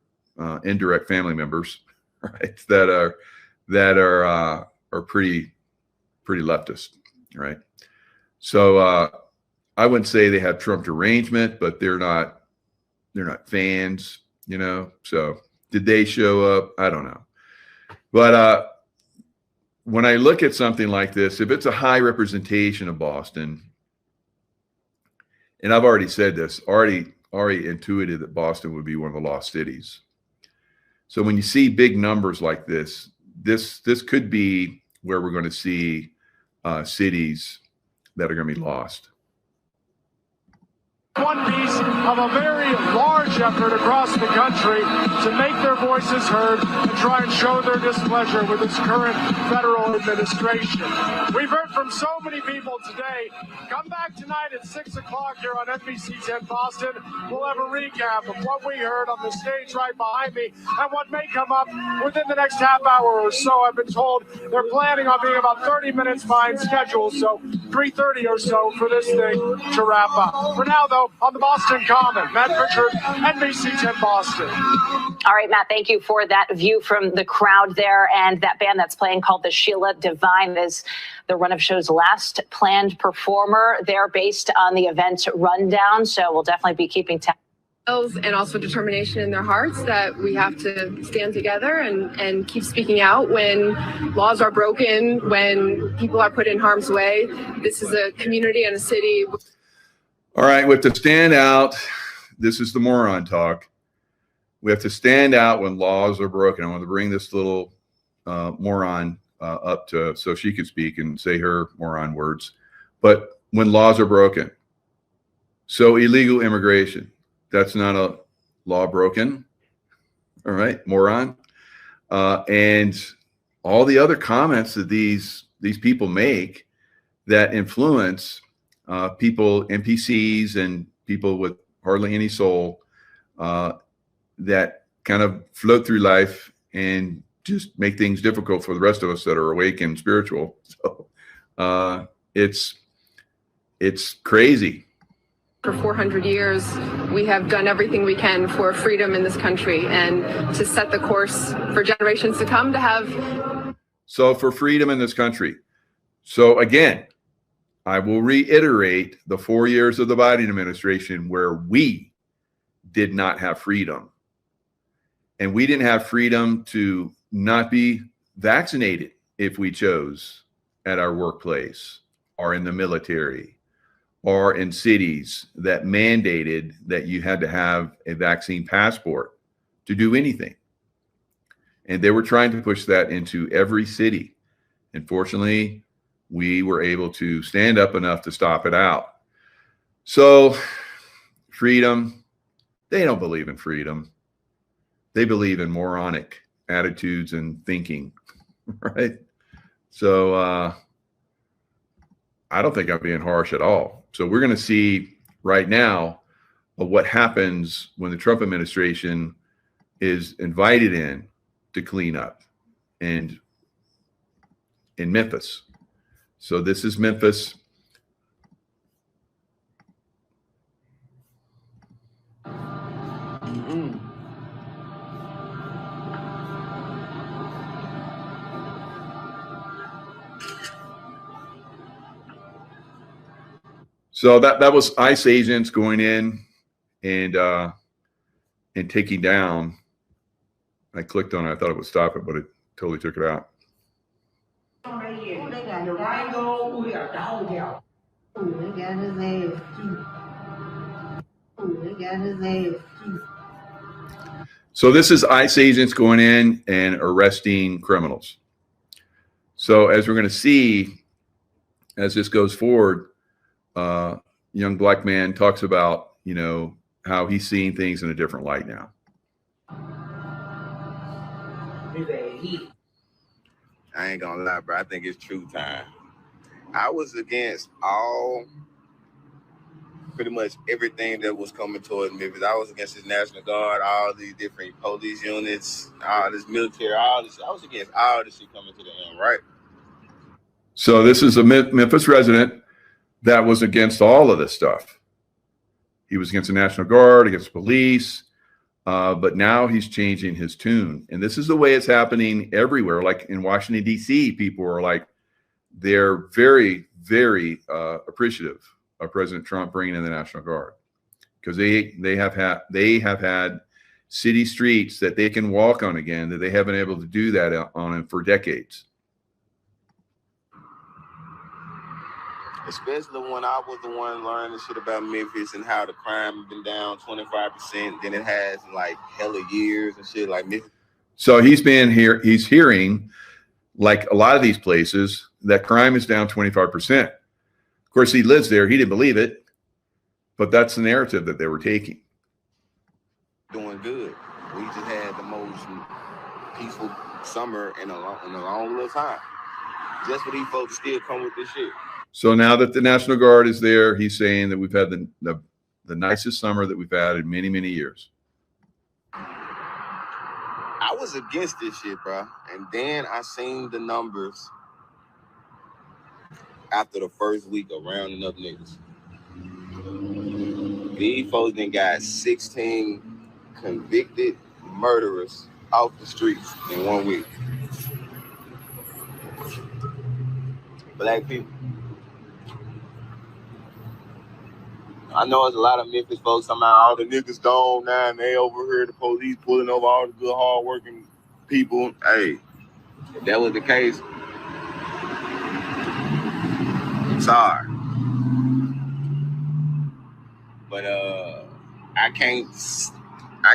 indirect family members, right? That are pretty leftist. Right. So I wouldn't say they have Trump derangement, but they're not fans, you know. So did they show up? I don't know. But when I look at something like this, if it's a high representation of Boston, and I've already said this, already intuited that Boston would be one of the lost cities. So when you see big numbers like this could be where we're going to see cities that are going to be lost. One piece of a very large effort across the country to make their voices heard and try and show their displeasure with its current federal administration. We've heard from so many people today. Come back tonight at 6 o'clock here on NBC 10 Boston. We'll have a recap of what we heard on the stage right behind me and what may come up within the next half hour or so. I've been told they're planning on being about 30 minutes behind schedule, so 3:30 or so for this thing to wrap up. For now, though, on the Boston Common, Matt Pritchard, NBC 10 Boston. All right, Matt, thank you for that view from the crowd there. And that band that's playing called the Sheila Divine is the Run of Show's last planned performer. They're based on the event rundown, so we'll definitely be keeping tabs. And also determination in their hearts that we have to stand together and keep speaking out when laws are broken, when people are put in harm's way. This is a community and a city. All right, we have to stand out. This is the moron talk. We have to stand out when laws are broken. I want to bring this little moron up so she could speak and say her moron words. But when laws are broken, so illegal immigration, that's not a law broken. All right, moron. And all the other comments that these people make that influence people, NPCs, and people with hardly any soul that kind of float through life and just make things difficult for the rest of us that are awake and spiritual. So it's crazy. For 400 years, we have done everything we can for freedom in this country and to set the course for generations to come to have. So for freedom in this country. So again, I will reiterate the 4 years of the Biden administration where we did not have freedom. And we didn't have freedom to not be vaccinated if we chose at our workplace or in the military or in cities that mandated that you had to have a vaccine passport to do anything. And they were trying to push that into every city. Unfortunately, we were able to stand up enough to stop it out. So freedom, they don't believe in freedom. They believe in moronic attitudes and thinking, right? So I don't think I'm being harsh at all. So we're going to see right now what happens when the Trump administration is invited in to clean up and in Memphis. So this is Memphis. So that was ICE agents going in and taking down. I clicked on it. I thought it would stop it, but it totally took it out. So this is ICE agents going in and arresting criminals. So as we're going to see, as this goes forward, young black man talks about, how he's seeing things in a different light now. I ain't gonna lie, bro. I think it's true time. I was against pretty much everything that was coming towards Memphis. I was against this National Guard, all these different police units, all this military, all this. I was against all this shit coming to the end, right? So this is a Memphis resident that was against all of this stuff. He was against the National Guard, against police, but now he's changing his tune. And this is the way it's happening everywhere. Like in Washington, D.C., people are like, they're very, very appreciative of President Trump bringing in the National Guard because they have had city streets that they can walk on again that they haven't been able to do that on for decades. Especially when I was the one learning shit about Memphis and how the crime has been down 25%. Then it has like hella years and shit like Memphis. So he's hearing, like a lot of these places, that crime is down 25%. Of course, he lives there. He didn't believe it. But that's the narrative that they were taking. Doing good. We just had the most peaceful summer in a long little time. Just for these folks to still come with this shit. So now that the National Guard is there, he's saying that we've had the nicest summer that we've had in many, many years. I was against this shit, bro. And then I seen the numbers after the first week of rounding up niggas. These folks then got 16 convicted murderers off the streets in 1 week. Black people. I know there's a lot of Memphis folks talking about all the niggas gone now and they over here, the police pulling over all the good, hard-working people. Hey, if that was the case, I'm sorry. But I can't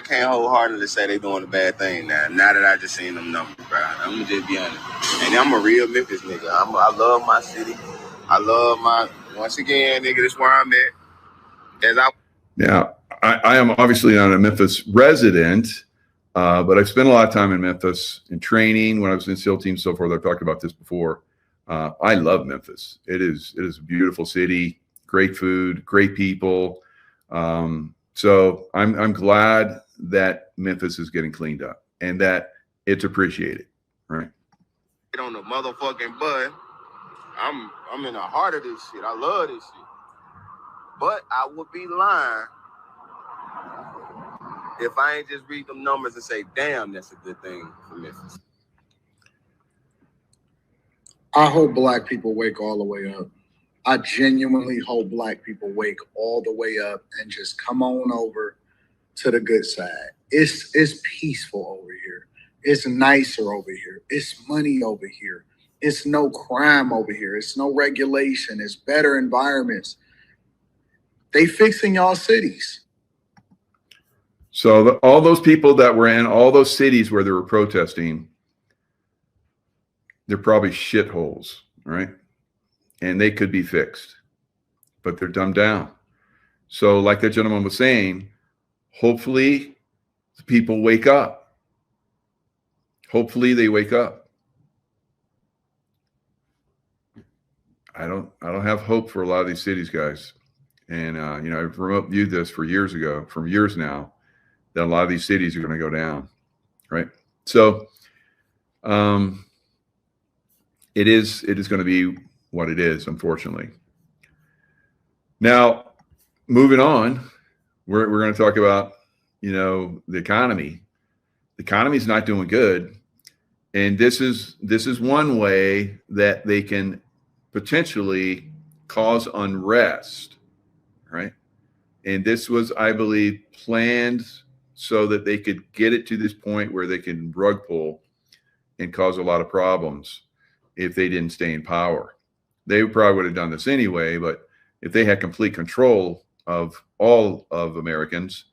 wholeheartedly say they doing a bad thing now. Now that I just seen them numbers, bro. I'm gonna just be honest. And I'm a real Memphis nigga. I love my city. I love once again, nigga, this where I'm at. Now, I am obviously not a Memphis resident, but I've spent a lot of time in Memphis in training when I was in SEAL team, so forth. I've talked about this before. I love Memphis. It is a beautiful city, great food, great people. So I'm glad that Memphis is getting cleaned up and that it's appreciated, right? On the motherfucking butt. I'm in the heart of this shit. I love this shit. But I would be lying if I ain't just read them numbers and say, damn, that's a good thing for Memphis. I hope Black people wake all the way up. I genuinely hope Black people wake all the way up and just come on over to the good side. It's peaceful over here. It's nicer over here. It's money over here. It's no crime over here. It's no regulation. It's better environments. They fixing y'all cities. So all those people that were in all those cities where they were protesting, they're probably shitholes, right? And they could be fixed, but they're dumbed down. So like that gentleman was saying, hopefully the people wake up. Hopefully they wake up. I don't have hope for a lot of these cities, guys. And, I've remote viewed this for years now, that a lot of these cities are going to go down, right? So it is going to be what it is, unfortunately. Now, moving on, we're going to talk about, the economy. The economy is not doing good. And this is one way that they can potentially cause unrest, right? And this was, I believe, planned so that they could get it to this point where they can rug pull and cause a lot of problems if they didn't stay in power. They probably would have done this anyway, but if they had complete control of all of Americans,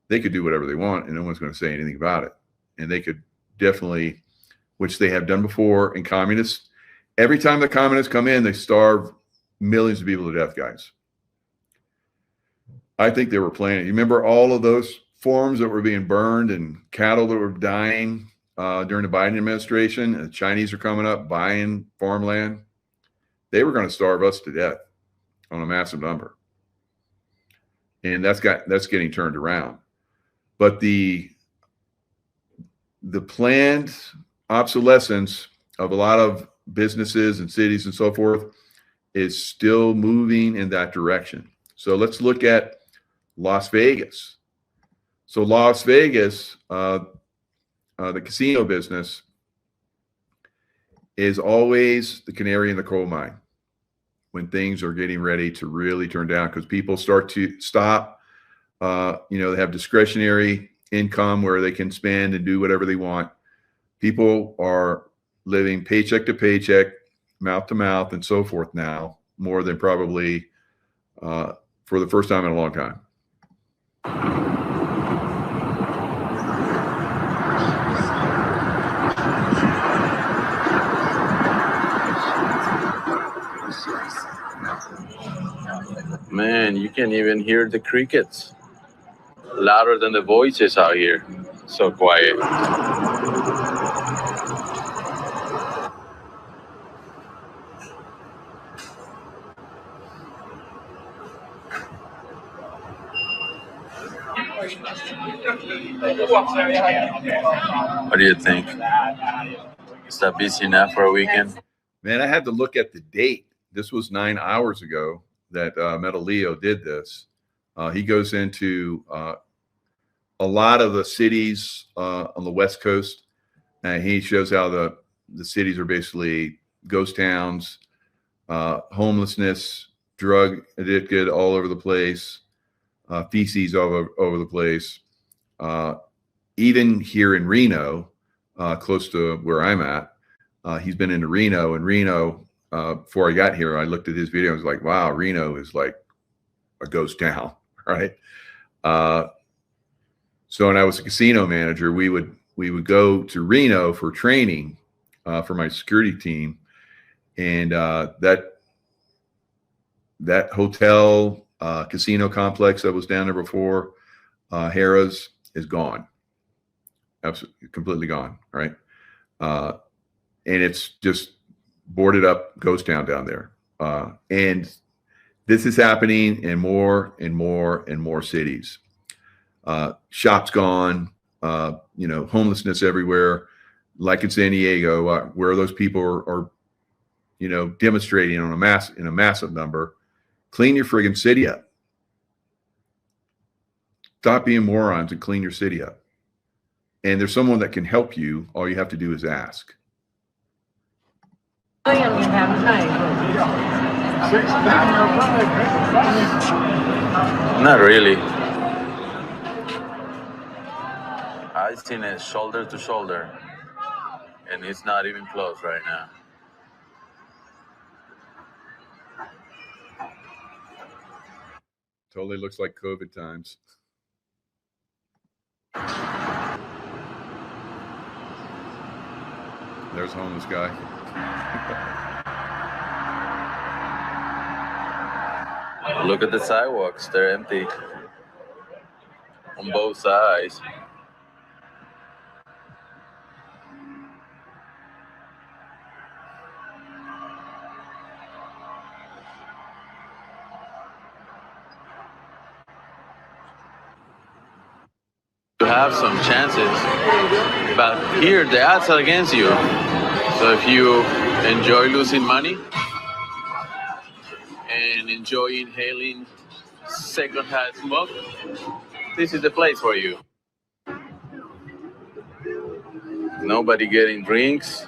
they could do whatever they want and no one's going to say anything about it. And they could definitely, which they have done before in communists. Every time the communists come in, they starve millions of people to death, guys. I think they were planning. You remember all of those farms that were being burned and cattle that were dying during the Biden administration? And the Chinese are coming up buying farmland. They were going to starve us to death on a massive number. And that's getting turned around. But the planned obsolescence of a lot of businesses and cities and so forth is still moving in that direction. So let's look at Las Vegas. So Las Vegas, the casino business is always the canary in the coal mine when things are getting ready to really turn down, because people start to stop. They have discretionary income where they can spend and do whatever they want. People are living paycheck to paycheck, mouth to mouth, and so forth now, more than probably for the first time in a long time. Man, you can even hear the crickets. Louder than the voices out here. So quiet. What do you think? Is that busy enough for a weekend? Man, I had to look at the date. This was 9 hours ago that Metal Leo did this. He goes into a lot of the cities on the West Coast, and he shows how the cities are basically ghost towns, homelessness, drug addicted all over the place, feces all over the place. Even here in Reno, close to where I'm at, he's been into Reno. And Reno, before I got here, I looked at his video. I was like, wow, Reno is like a ghost town, right? So when I was a casino manager, we would go to Reno for training for my security team, and that hotel casino complex that was down there before, Harrah's, is gone. Absolutely, completely gone, right? And it's just boarded up ghost town down there. And this is happening in more and more and more cities. Shops gone, homelessness everywhere. Like in San Diego, where those people are demonstrating in a massive number. Clean your friggin' city up. Stop being morons and clean your city up. And there's someone that can help you. All you have to do is ask. Not really. I've seen it shoulder to shoulder, and it's not even close right now. Totally looks like COVID times. There's a homeless guy. Look at the sidewalks. They're empty on both sides. You have some chances, but here the odds are against you. So if you enjoy losing money and enjoy inhaling secondhand smoke, this is the place for you. Nobody getting drinks.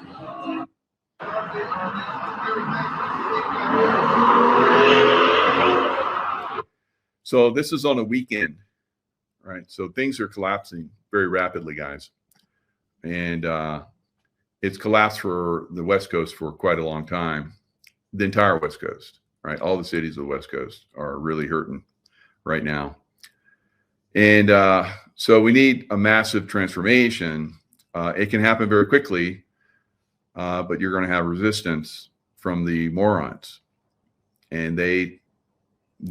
So this is on a weekend, right? So things are collapsing very rapidly, guys. And it's collapsed for the West Coast for quite a long time. The entire West Coast, right? All the cities of the West Coast are really hurting right now. And so we need a massive transformation. It can happen very quickly, but you're going to have resistance from the morons. And they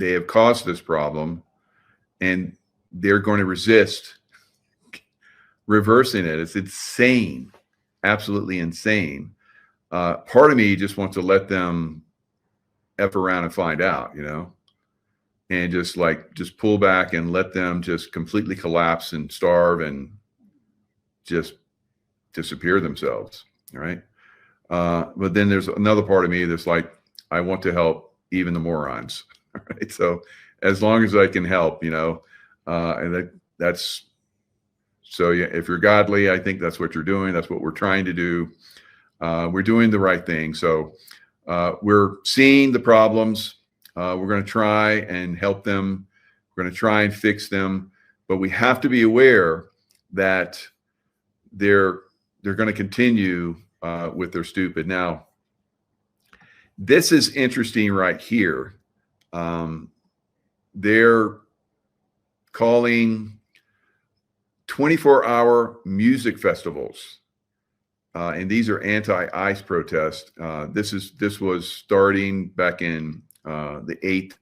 have caused this problem, and they're going to resist reversing it. It's insane, absolutely insane. Part of me just wants to let them F around and find out, and just pull back and let them just completely collapse and starve and just disappear themselves, right? But then there's another part of me that's like, I want to help even the morons, right? So as long as I can help, and that's, so yeah, if you're godly, I think that's what you're doing. That's what we're trying to do. We're doing the right thing. So we're seeing the problems. We're going to try and help them. We're going to try and fix them. But we have to be aware that they're going to continue with their stupid. Now, this is interesting right here. They're calling 24-hour music festivals, and these are anti-ICE protests. This was starting back in the 8th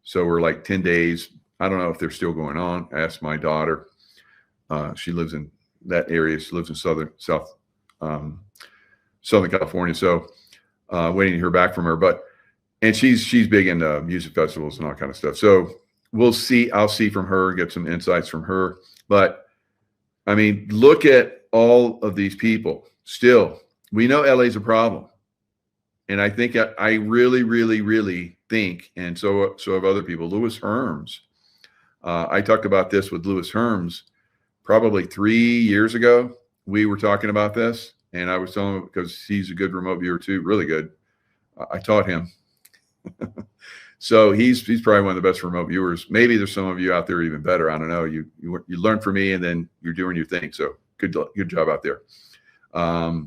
So we're like 10 days. I don't know if they're still going on. I asked my daughter. She lives in that area. She lives in Southern California. So waiting to hear back from her. And she's big into music festivals and all kind of stuff. So we'll see. I'll see from her, get some insights from her. But I mean, look at all of these people. Still, we know LA is a problem. And I think I really, really, really think, and so have other people. Louis Herms. I talked about this with Louis Herms probably 3 years ago. We were talking about this, and I was telling him, because he's a good remote viewer too, really good. I taught him. So he's probably one of the best remote viewers. Maybe there's some of you out there even better. I don't know. You learn from me, and then you're doing your thing. So good job out there.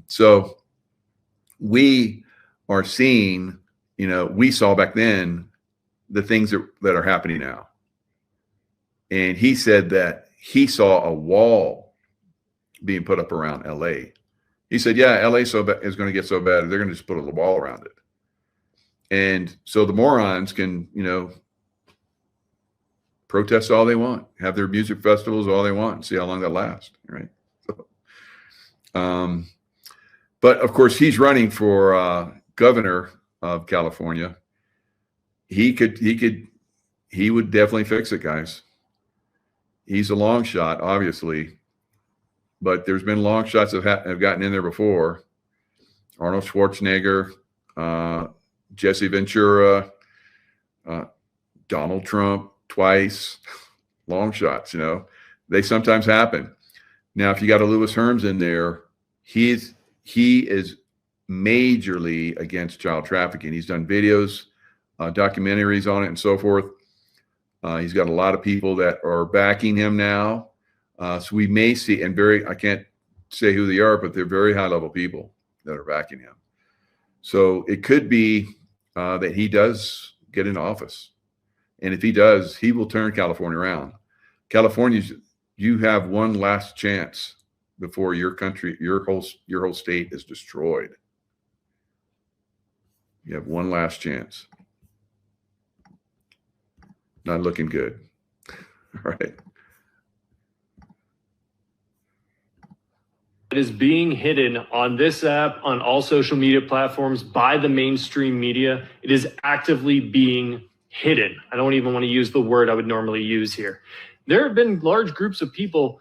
So we are seeing, we saw back then the things that are happening now. And he said that he saw a wall being put up around LA. He said, yeah, LA is going to get so bad, they're going to just put a wall around it. And so the morons can, protest all they want, have their music festivals all they want, and see how long that lasts, right? So, but of course, he's running for governor of California. He would definitely fix it, guys. He's a long shot, obviously, but there's been long shots that have gotten in there before. Arnold Schwarzenegger, Jesse Ventura, Donald Trump twice, long shots, they sometimes happen. Now, if you got a Louis Herms in there, he is majorly against child trafficking. He's done videos, documentaries on it and so forth. He's got a lot of people that are backing him now. So we may see, and I can't say who they are, but they're very high level people that are backing him. So it could be that he does get in office. And if he does, he will turn California around. California, you have one last chance before your country, your whole state is destroyed. You have one last chance. Not looking good. All right. It is being hidden on this app, on all social media platforms by the mainstream media. It is actively being hidden. I don't even want to use the word I would normally use here. There have been large groups of people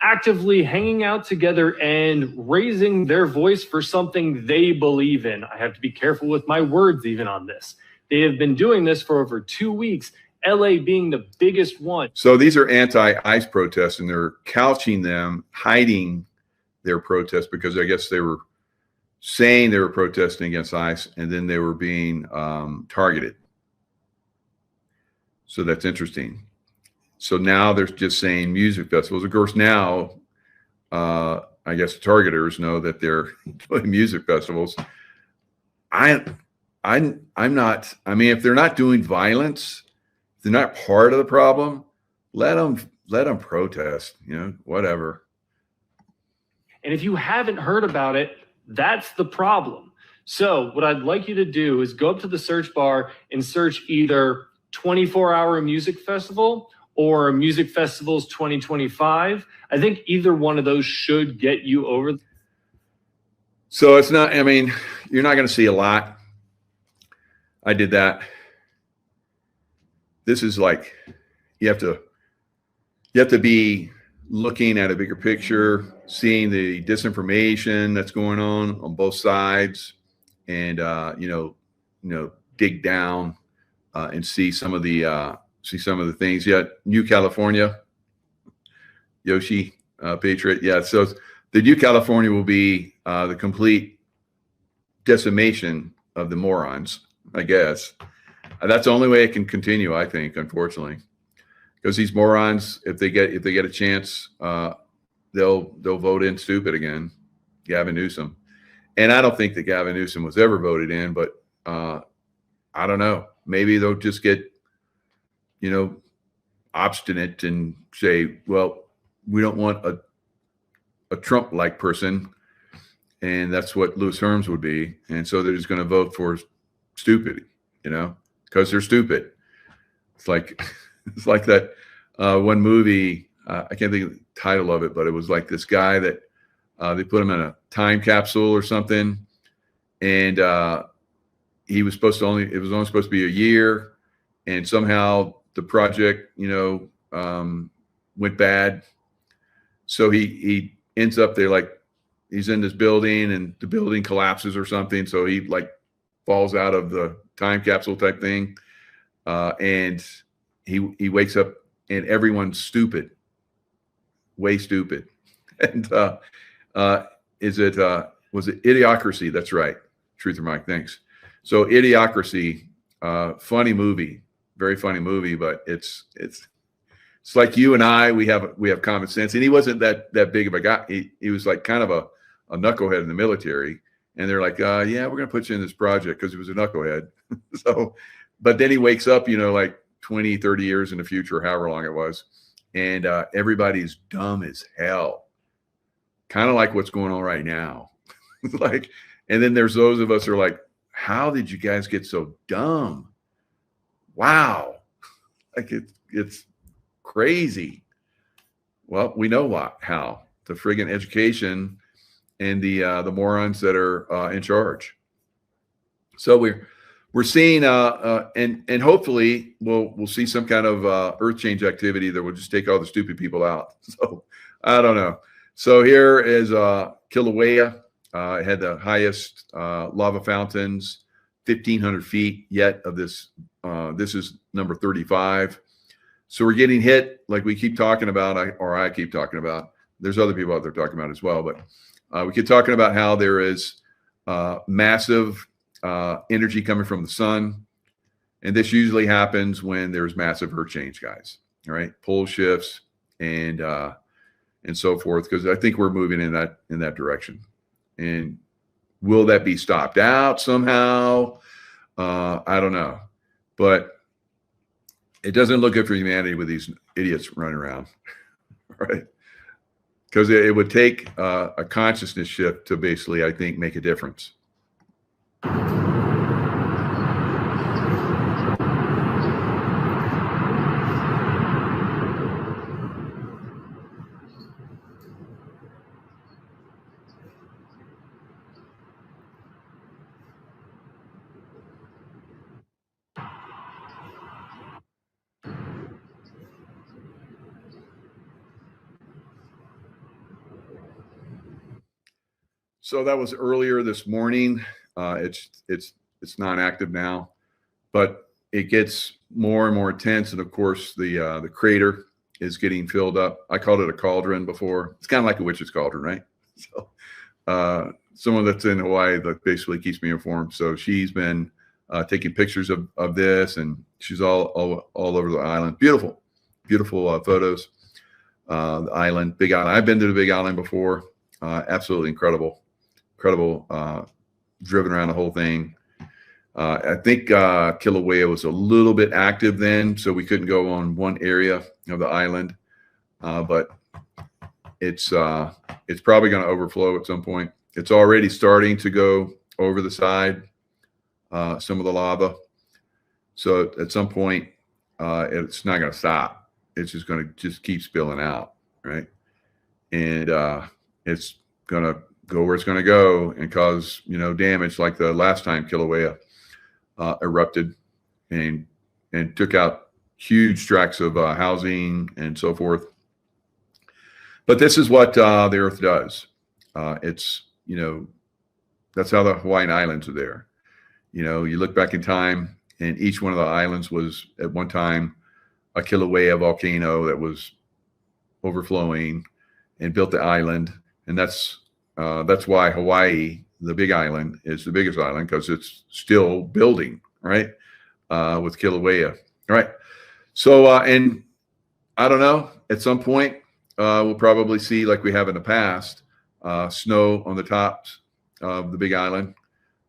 actively hanging out together and raising their voice for something they believe in. I have to be careful with my words even on this. They have been doing this for over 2 weeks, LA being the biggest one. So these are anti-ICE protests, and they're couching them, hiding their protests, because I guess they were saying they were protesting against ICE, and then they were being targeted. So that's interesting. So now they're just saying music festivals. Of course, now I guess the targeters know that they're doing music festivals. I'm not. I mean, if they're not doing violence, if they're not part of the problem, let them protest. Whatever. And if you haven't heard about it, that's the problem. So what I'd like you to do is go up to the search bar and search either 24-hour music festival or Music Festivals 2025. I think either one of those should get you over. So it's not, I mean, you're not going to see a lot. I did that. This is like, you have to be looking at a bigger picture, seeing the disinformation that's going on both sides, and dig down and see some of the things. Yet New California, Yoshi, Patriot, yeah. So the New California will be the complete decimation of the morons, I guess. That's the only way it can continue, I think, unfortunately. Because these morons, if they get a chance, they'll vote in stupid again, Gavin Newsom. And I don't think that Gavin Newsom was ever voted in, but I don't know. Maybe they'll just get, obstinate and say, well, we don't want a Trump-like person, and that's what Louis Herms would be. And so they're just going to vote for stupid, because they're stupid. It's like it's like that one movie. I can't think of the title of it, but it was like this guy that they put him in a time capsule or something, and he was supposed to it was only supposed to be a year, and somehow the project, went bad. So he ends up there, like he's in this building and the building collapses or something. So he like falls out of the time capsule type thing. And he wakes up and everyone's stupid, way stupid. And was it Idiocracy? That's right. Truth or Mike, thanks. So Idiocracy, funny movie, very funny movie, but it's like you and I, we have common sense. And he wasn't that big of a guy. He was like kind of a knucklehead in the military. And they're like, yeah, we're going to put you in this project because he was a knucklehead. So, but then he wakes up, like 20, 30 years in the future, however long it was. And everybody's dumb as hell. Kind of like what's going on right now. Like, and then there's those of us who are like, how did you guys get so dumb? Wow. Like it's crazy. Well, we know how. The friggin' education and the morons that are in charge. So we're seeing and hopefully we'll see some kind of earth change activity that will just take all the stupid people out. So I don't know. So here is Kilauea. It had the highest lava fountains, 1,500 feet yet of this. This is number 35. So we're getting hit like we keep talking about, I keep talking about. There's other people out there talking about it as well, but we keep talking about how there is massive energy coming from the sun. And this usually happens when there's massive earth change, guys. All right. Pole shifts and so forth. Because I think we're moving in that direction. And will that be stopped out somehow? I don't know. But it doesn't look good for humanity with these idiots running around. Right. Because it would take a consciousness shift to basically, I think, make a difference. So that was earlier this morning. It's not active now, but it gets more and more intense. And of course, the crater is getting filled up. I called it a cauldron before. It's kind of like a witch's cauldron, right? So someone that's in Hawaii that basically keeps me informed. So she's been taking pictures of this, and she's all over the island. Beautiful photos. The island, Big Island. I've been to the Big Island before. Absolutely incredible, driven around the whole thing. I think Kilauea was a little bit active then, so we couldn't go on one area of the island, but it's probably going to overflow at some point. It's already starting to go over the side, some of the lava. So at some point, it's not going to stop. It's just going to keep spilling out, right? And it's going to go where it's going to go and cause, damage like the last time Kilauea erupted and took out huge tracts of housing and so forth. But this is what the earth does. It's, that's how the Hawaiian Islands are there. You look back in time and each one of the islands was at one time a Kilauea volcano that was overflowing and built the island. And that's why Hawaii, the big island, is the biggest island, because it's still building, right? With Kilauea. All right. So, and I don't know, at some point, we'll probably see, like we have in the past, snow on the tops of the big island.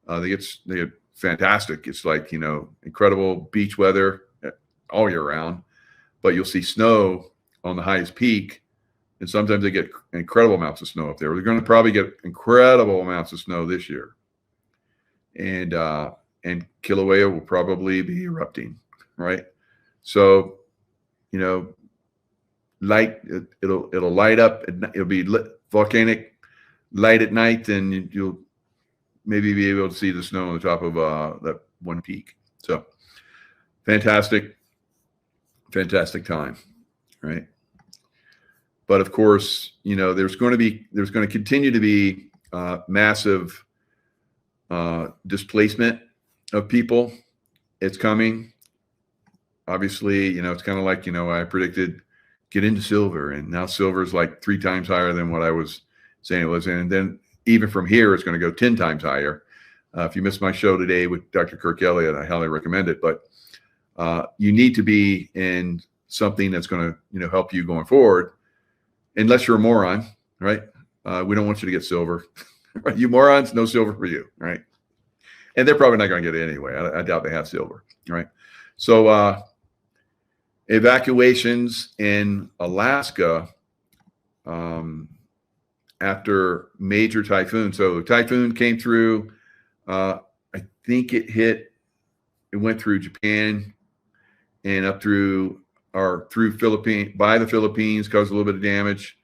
They get fantastic. It's like, incredible beach weather all year round, but you'll see snow on the highest peak. And sometimes they get incredible amounts of snow up there. We're going to probably get incredible amounts of snow this year. And Kilauea will probably be erupting, right? So, you know, it'll light up. It'll be volcanic light at night, and you'll maybe be able to see the snow on the top of that one peak. So fantastic time, right? But of course, you know, there's going to continue to be massive displacement of people. It's coming. Obviously, you know, it's kind of like, you know, I predicted get into silver, and now silver is like 3 times higher than what I was saying it was. And then even from here, it's going to go 10 times higher. If you missed my show today with Dr. Kirk Elliott, I highly recommend it. But you need to be in something that's going to, you know, help you going forward, unless you're a moron, right? We don't want you to get silver. Right? You morons, no silver for you, right? And they're probably not going to get it anyway. I doubt they have silver, right? So evacuations in Alaska after major typhoon. So the typhoon came through. I think it went through Japan and up through the Philippines, caused a little bit of damage,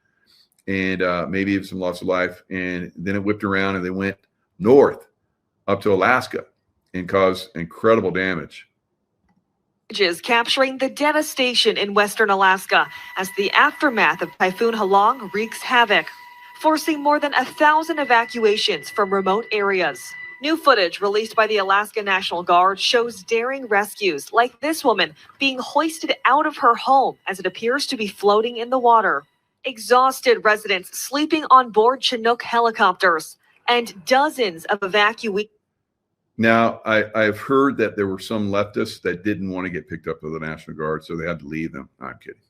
and maybe even some loss of life. And then it whipped around and they went north up to Alaska and caused incredible damage. Is capturing the devastation in western Alaska as the aftermath of Typhoon Halong wreaks havoc, forcing more than 1,000 evacuations from remote areas. New footage released by the Alaska National Guard shows daring rescues like this woman being hoisted out of her home as it appears to be floating in the water. Exhausted residents sleeping on board Chinook helicopters and dozens of evacuees. Now, I've heard that there were some leftists that didn't want to get picked up by the National Guard, so they had to leave them. I'm kidding.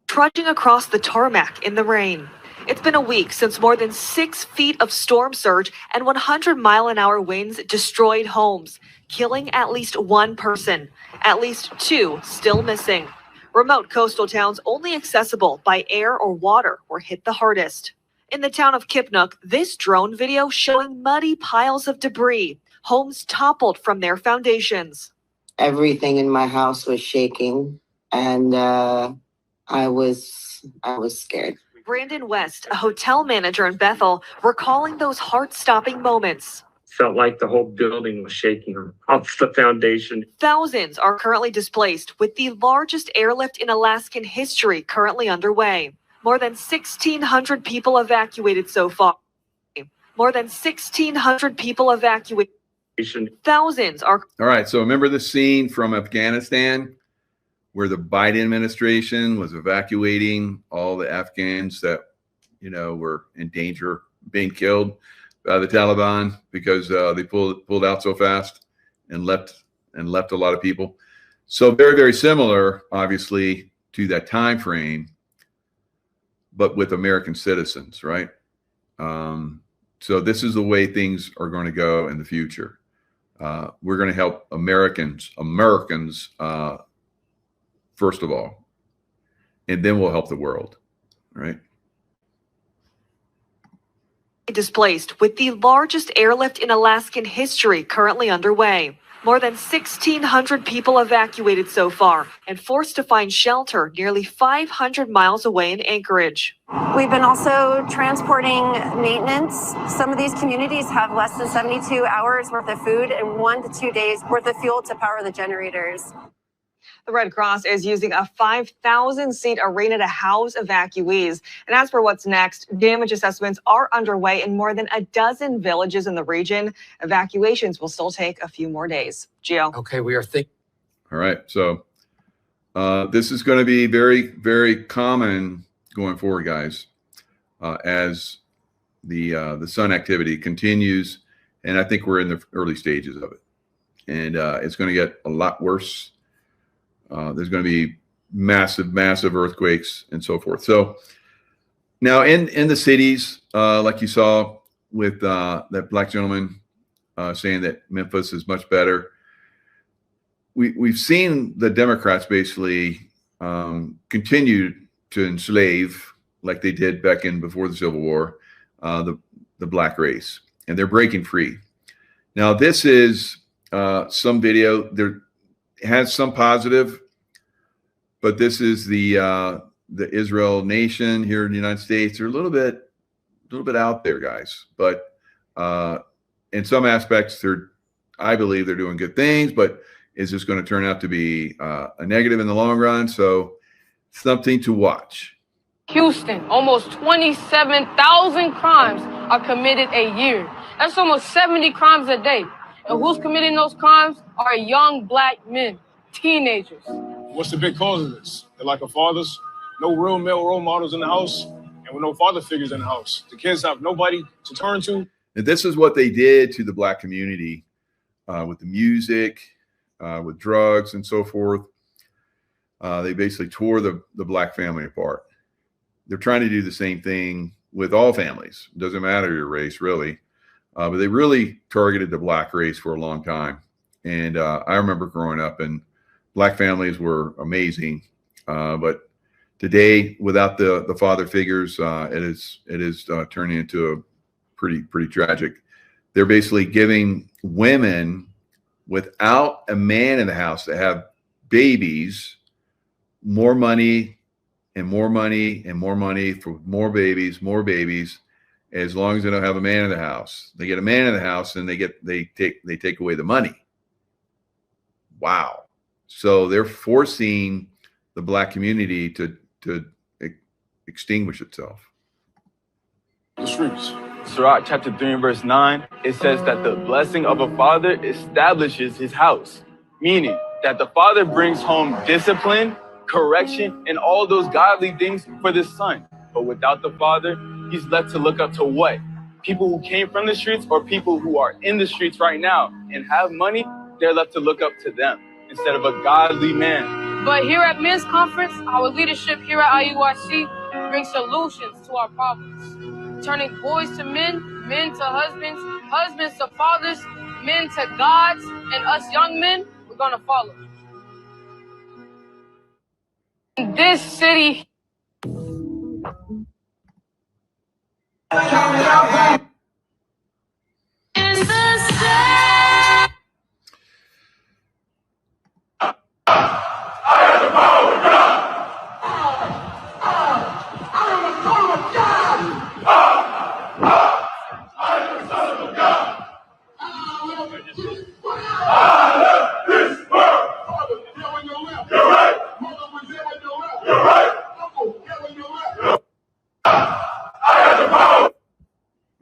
Trudging across the tarmac in the rain. It's been a week since more than 6 feet of storm surge and 100-mile-an-hour winds destroyed homes, killing at least 1 person, at least 2 still missing. Remote coastal towns only accessible by air or water were hit the hardest. In the town of Kipnuk, this drone video showing muddy piles of debris, homes toppled from their foundations. Everything in my house was shaking, and I was scared. Brandon West, a hotel manager in Bethel, recalling those heart-stopping moments. Felt like the whole building was shaking off the foundation. Thousands are currently displaced, with the largest airlift in Alaskan history currently underway. More than 1,600 people evacuated so far. More than 1,600 people evacuated. Thousands are. All right. So remember the scene from Afghanistan where the Biden administration was evacuating all the Afghans that, you know, were in danger of being killed by the Taliban because they pulled out so fast and left a lot of people. So very, very similar, obviously, to that time frame, but with American citizens, right? So this is the way things are going to go in the future. We're going to help Americans first of all, and then we'll help the world, right? Displaced, with the largest airlift in Alaskan history currently underway. More than 1,600 people evacuated so far and forced to find shelter nearly 500 miles away in Anchorage. We've been also transporting maintenance. Some of these communities have less than 72 hours worth of food and 1 to 2 days worth of fuel to power the generators. The Red Cross is using a 5,000-seat arena to house evacuees. And as for what's next, damage assessments are underway in more than a dozen villages in the region. Evacuations will still take a few more days. Gio. Okay, we are thinking. All right. So this is going to be very, very common going forward, guys, as the sun activity continues. And I think we're in the early stages of it. And it's going to get a lot worse. There's going to be massive earthquakes and so forth. So now in the cities, like you saw with that black gentleman saying that Memphis is much better, we've seen the Democrats basically continue to enslave, like they did back in before the Civil War, the black race, and they're breaking free. Now this is some video. has some positive, but this is the Israel nation here in the United States. They're a little bit out there, guys. But in some aspects, I believe they're doing good things. But is this going to turn out to be a negative in the long run? So something to watch. Houston, almost 27,000 crimes are committed a year. That's almost 70 crimes a day. And who's committing those crimes are young black men, teenagers. What's the big cause of this? The lack of fathers, no real male role models in the house, and with no father figures in the house. The kids have nobody to turn to. And this is what they did to the black community with the music, with drugs and so forth. They basically tore the black family apart. They're trying to do the same thing with all families. It doesn't matter your race, really. But they really targeted the black race for a long time. And I remember growing up, and black families were amazing. But today, without the father figures, it is turning into a pretty tragic. They're basically giving women without a man in the house that have babies more money and more money and more money for more babies, as long as they don't have a man in the house. They get a man in the house and they take away the money. Wow. So they're forcing the black community to extinguish itself. The streets. Sirach chapter 3 and verse 9, it says that the blessing of a father establishes his house, meaning that the father brings home discipline, correction, and all those godly things for the son. But without the father, he's left to look up to what? People who came from the streets or people who are in the streets right now and have money, they're left to look up to them instead of a godly man. But here at Men's Conference, our leadership here at IUIC brings solutions to our problems. Turning boys to men, men to husbands, husbands to fathers, men to gods, and us young men, we're gonna follow. In this city,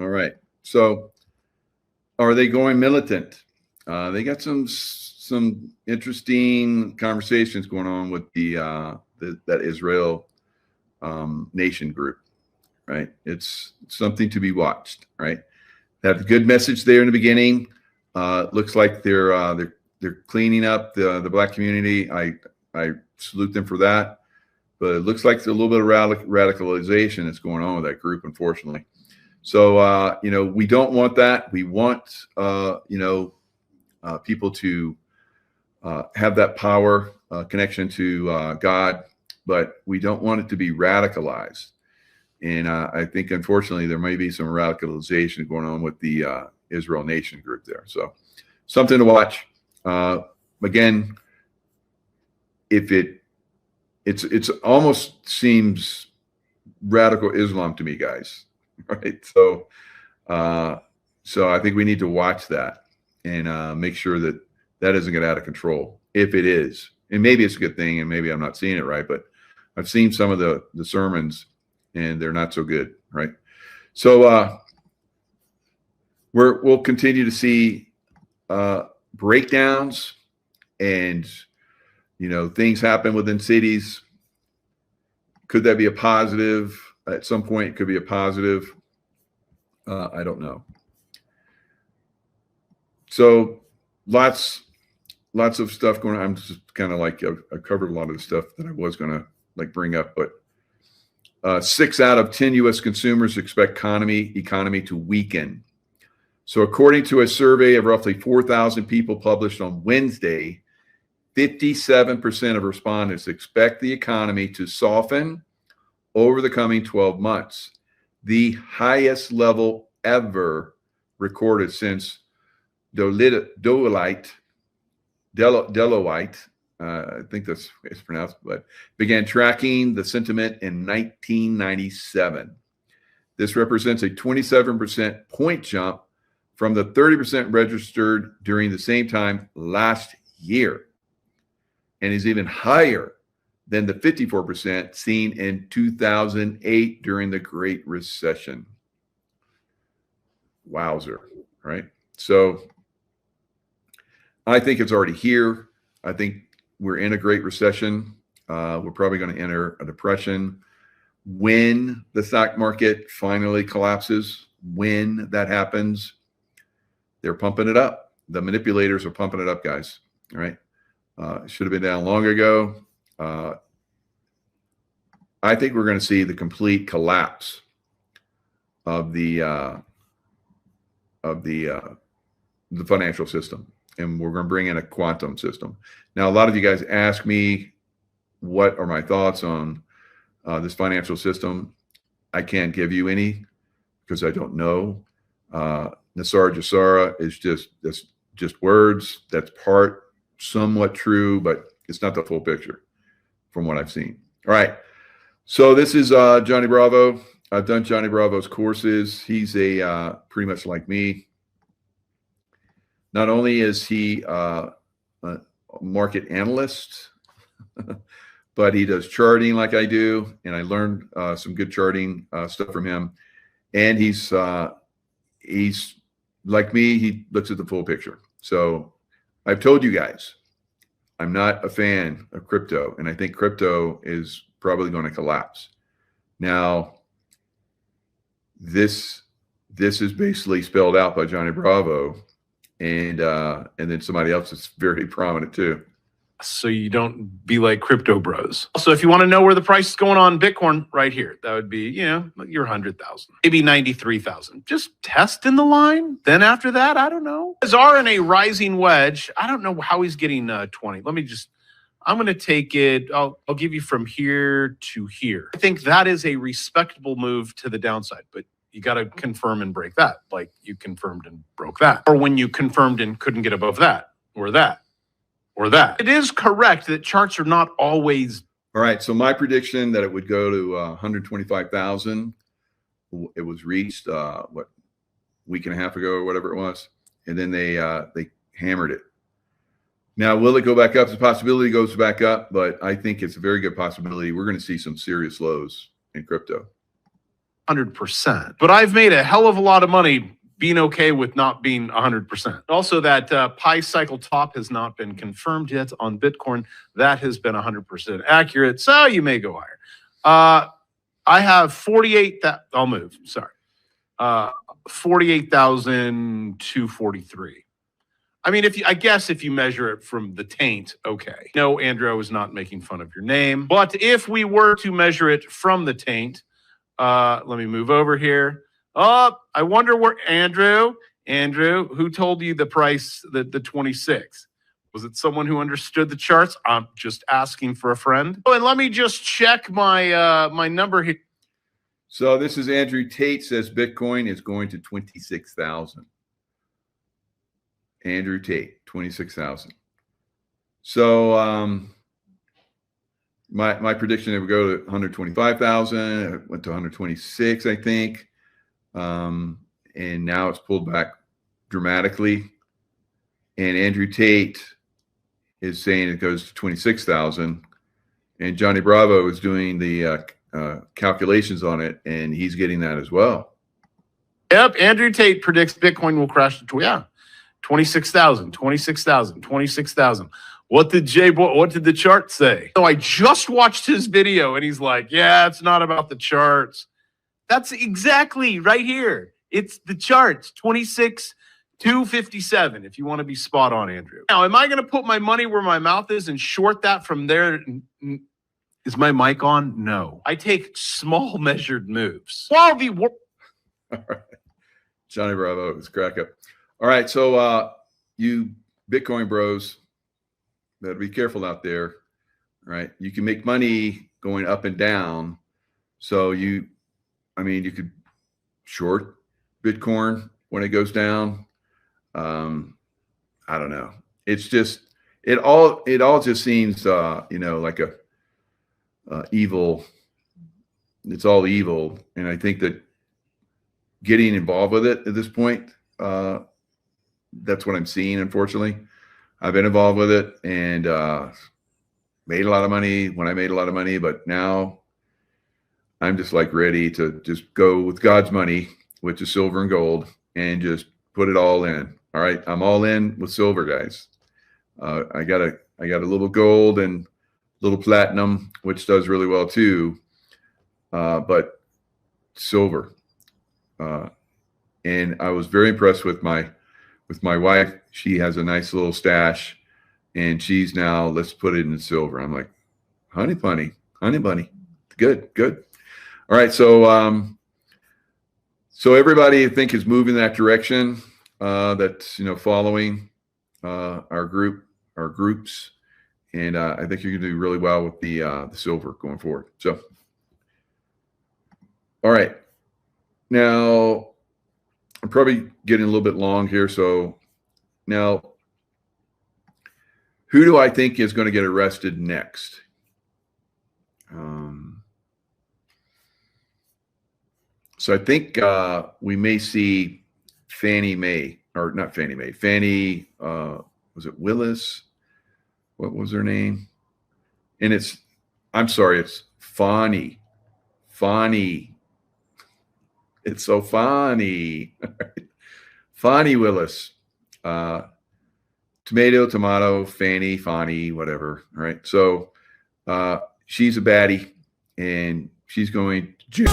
All right. So are they going militant? They got some interesting conversations going on with that Israel nation group, right? It's something to be watched, right? They have a good message there in the beginning. Looks like they're cleaning up the black community. I salute them for that. But it looks like there's a little bit of radicalization that's going on with that group, unfortunately. So, we don't want that. We want, people to have that power connection to God, but we don't want it to be radicalized. And I think, unfortunately, there may be some radicalization going on with the Israel Nation group there. So something to watch. Again, if it's almost seems radical Islam to me, guys. Right. So I think we need to watch that and make sure that doesn't get out of control. If it is, and maybe it's a good thing, and maybe I'm not seeing it right, but I've seen some of the sermons and they're not so good. Right. So we'll continue to see breakdowns and, things happen within cities. Could that be a positive? At some point, it could be a positive. I don't know. So lots of stuff going on. I'm just kind of like I've covered a lot of the stuff that I was going to bring up, but 6 out of 10 U.S. consumers expect economy to weaken. So according to a survey of roughly 4,000 people published on Wednesday, 57% of respondents expect the economy to soften over the coming 12 months, the highest level ever recorded since Deloitte I think that's the way it's pronounced, but began tracking the sentiment in 1997. This represents a 27% point jump from the 30% registered during the same time last year, and is even higher than the 54% seen in 2008 during the Great Recession. Wowzer, right? So I think it's already here. I think we're in a Great Recession. We're probably going to enter a depression. When the stock market finally collapses, when that happens, they're pumping it up. The manipulators are pumping it up, guys. All right. It should have been down long ago. I think we're going to see the complete collapse of the financial system, and we're going to bring in a quantum system. Now, a lot of you guys ask me what are my thoughts on this financial system. I can't give you any because I don't know. Nasara Jasara is just words. That's part somewhat true, but it's not the full picture from what I've seen. All right. So this is Johnny Bravo. I've done Johnny Bravo's courses. He's a pretty much like me. Not only is he a market analyst, but he does charting like I do, and I learned some good charting stuff from him. And he's like me. He looks at the full picture. So I've told you guys, I'm not a fan of crypto, and I think crypto is probably going to collapse. Now, this is basically spelled out by Johnny Bravo, and then somebody else that's very prominent too. So you don't be like crypto bros. So if you want to know where the price is going on Bitcoin, right here, that would be, your 100,000, maybe 93,000. Just test in the line. Then after that, I don't know. Are in a rising wedge. I don't know how he's getting 20. I'm going to take it. I'll give you from here to here. I think that is a respectable move to the downside, but you got to confirm and break that, like you confirmed and broke that, or when you confirmed and couldn't get above that, or that. Or that. It is correct that charts are not always. All right. So my prediction that it would go to 125,000. It was reached week and a half ago or whatever it was, and then they hammered it. Now, will it go back up? It's a possibility it goes back up, but I think it's a very good possibility. We're going to see some serious lows in crypto. 100%. But I've made a hell of a lot of money being okay with not being 100%. Also, that pi cycle top has not been confirmed yet on Bitcoin. That has been 100% accurate, so you may go higher. I have 48 that I'll move. Sorry, 48,243. I mean, if you measure it from the taint, okay. No, Andrew, I was not making fun of your name, but if we were to measure it from the taint, let me move over here. Oh, I wonder where Andrew, who told you the price, the 26? Was it someone who understood the charts? I'm just asking for a friend. Oh, and let me just check my my number here. So this is Andrew Tate says Bitcoin is going to 26,000. Andrew Tate, 26,000. So my prediction, it would go to 125,000. It went to 126, I think. And now it's pulled back dramatically. And Andrew Tate is saying it goes to 26,000. And Johnny Bravo is doing the calculations on it, and he's getting that as well. Yep, Andrew Tate predicts Bitcoin will crash to 26,000, 26,000, 26,000. What did the chart say? So I just watched his video, and he's like, yeah, it's not about the charts. That's exactly right here. It's the charts, 26,257, if you want to be spot on, Andrew. Now, am I going to put my money where my mouth is and short that from there? Is my mic on? No. I take small measured moves. All right. Johnny Bravo is crack up. All right. So you Bitcoin bros, better be careful out there. All right. You can make money going up and down. So you could short Bitcoin when it goes down. I don't know. It's it all just seems, like a evil. It's all evil. And I think that getting involved with it at this point, that's what I'm seeing, unfortunately. I've been involved with it and made a lot of money when I made a lot of money, but now I'm just like ready to just go with God's money, which is silver and gold, and just put it all in. All right. I'm all in with silver, guys. I got a little gold and little platinum, which does really well too. But silver. And I was very impressed with my wife. She has a nice little stash, and she's now, let's put it in silver. I'm like, honey bunny, good. All right, so everybody I think is moving that direction. That's following our groups, and I think you're going to do really well with the silver going forward. So, all right, now I'm probably getting a little bit long here. So now, who do I think is going to get arrested next? So I think we may see Fannie Mae, or not Fannie Mae, Fannie, was it Willis? What was her name? And I'm sorry, it's Fani. It's so funny. Fani Willis. Tomato, Fanny, whatever. All right. So she's a baddie, and she's going to jail.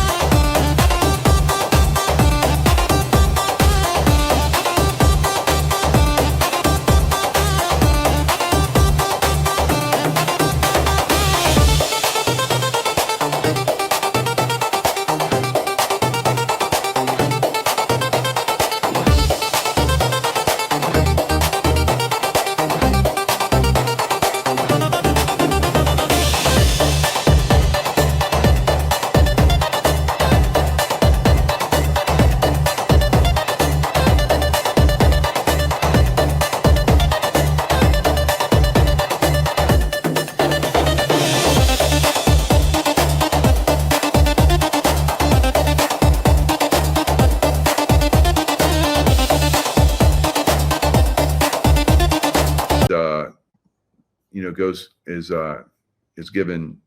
Is getting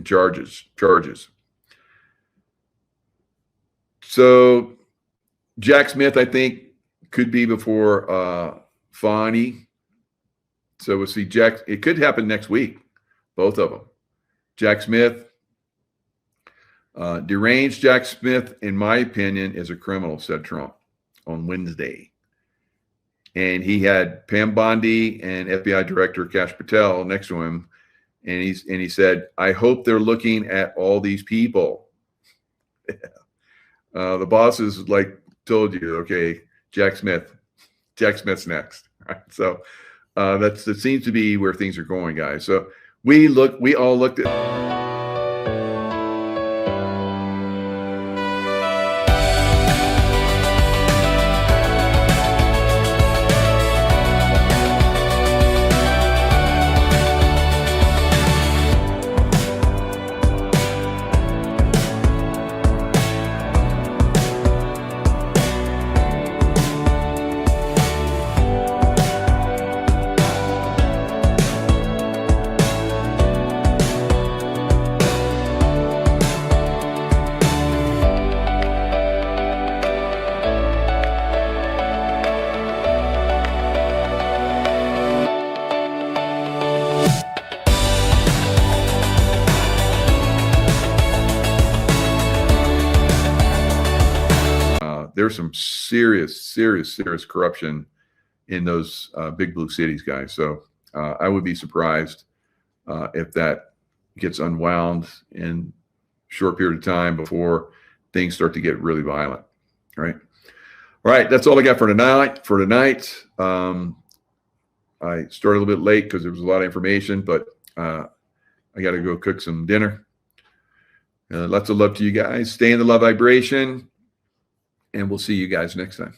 charges. So Jack Smith, I think, could be before Fani. So we'll see Jack. It could happen next week, both of them. Jack Smith, deranged Jack Smith, in my opinion, is a criminal, said Trump on Wednesday. And he had Pam Bondi and FBI Director Kash Patel next to him. And he said, I hope they're looking at all these people. The bosses told you, okay, Jack Smith's next. All right. So that seems to be where things are going, guys. So we all looked at. There's some serious corruption in those big blue cities, guys. So I would be surprised if that gets unwound in a short period of time before things start to get really violent. All right. All right. That's all I got for tonight. I started a little bit late because there was a lot of information, but I got to go cook some dinner. Lots of love to you guys. Stay in the love vibration. And we'll see you guys next time.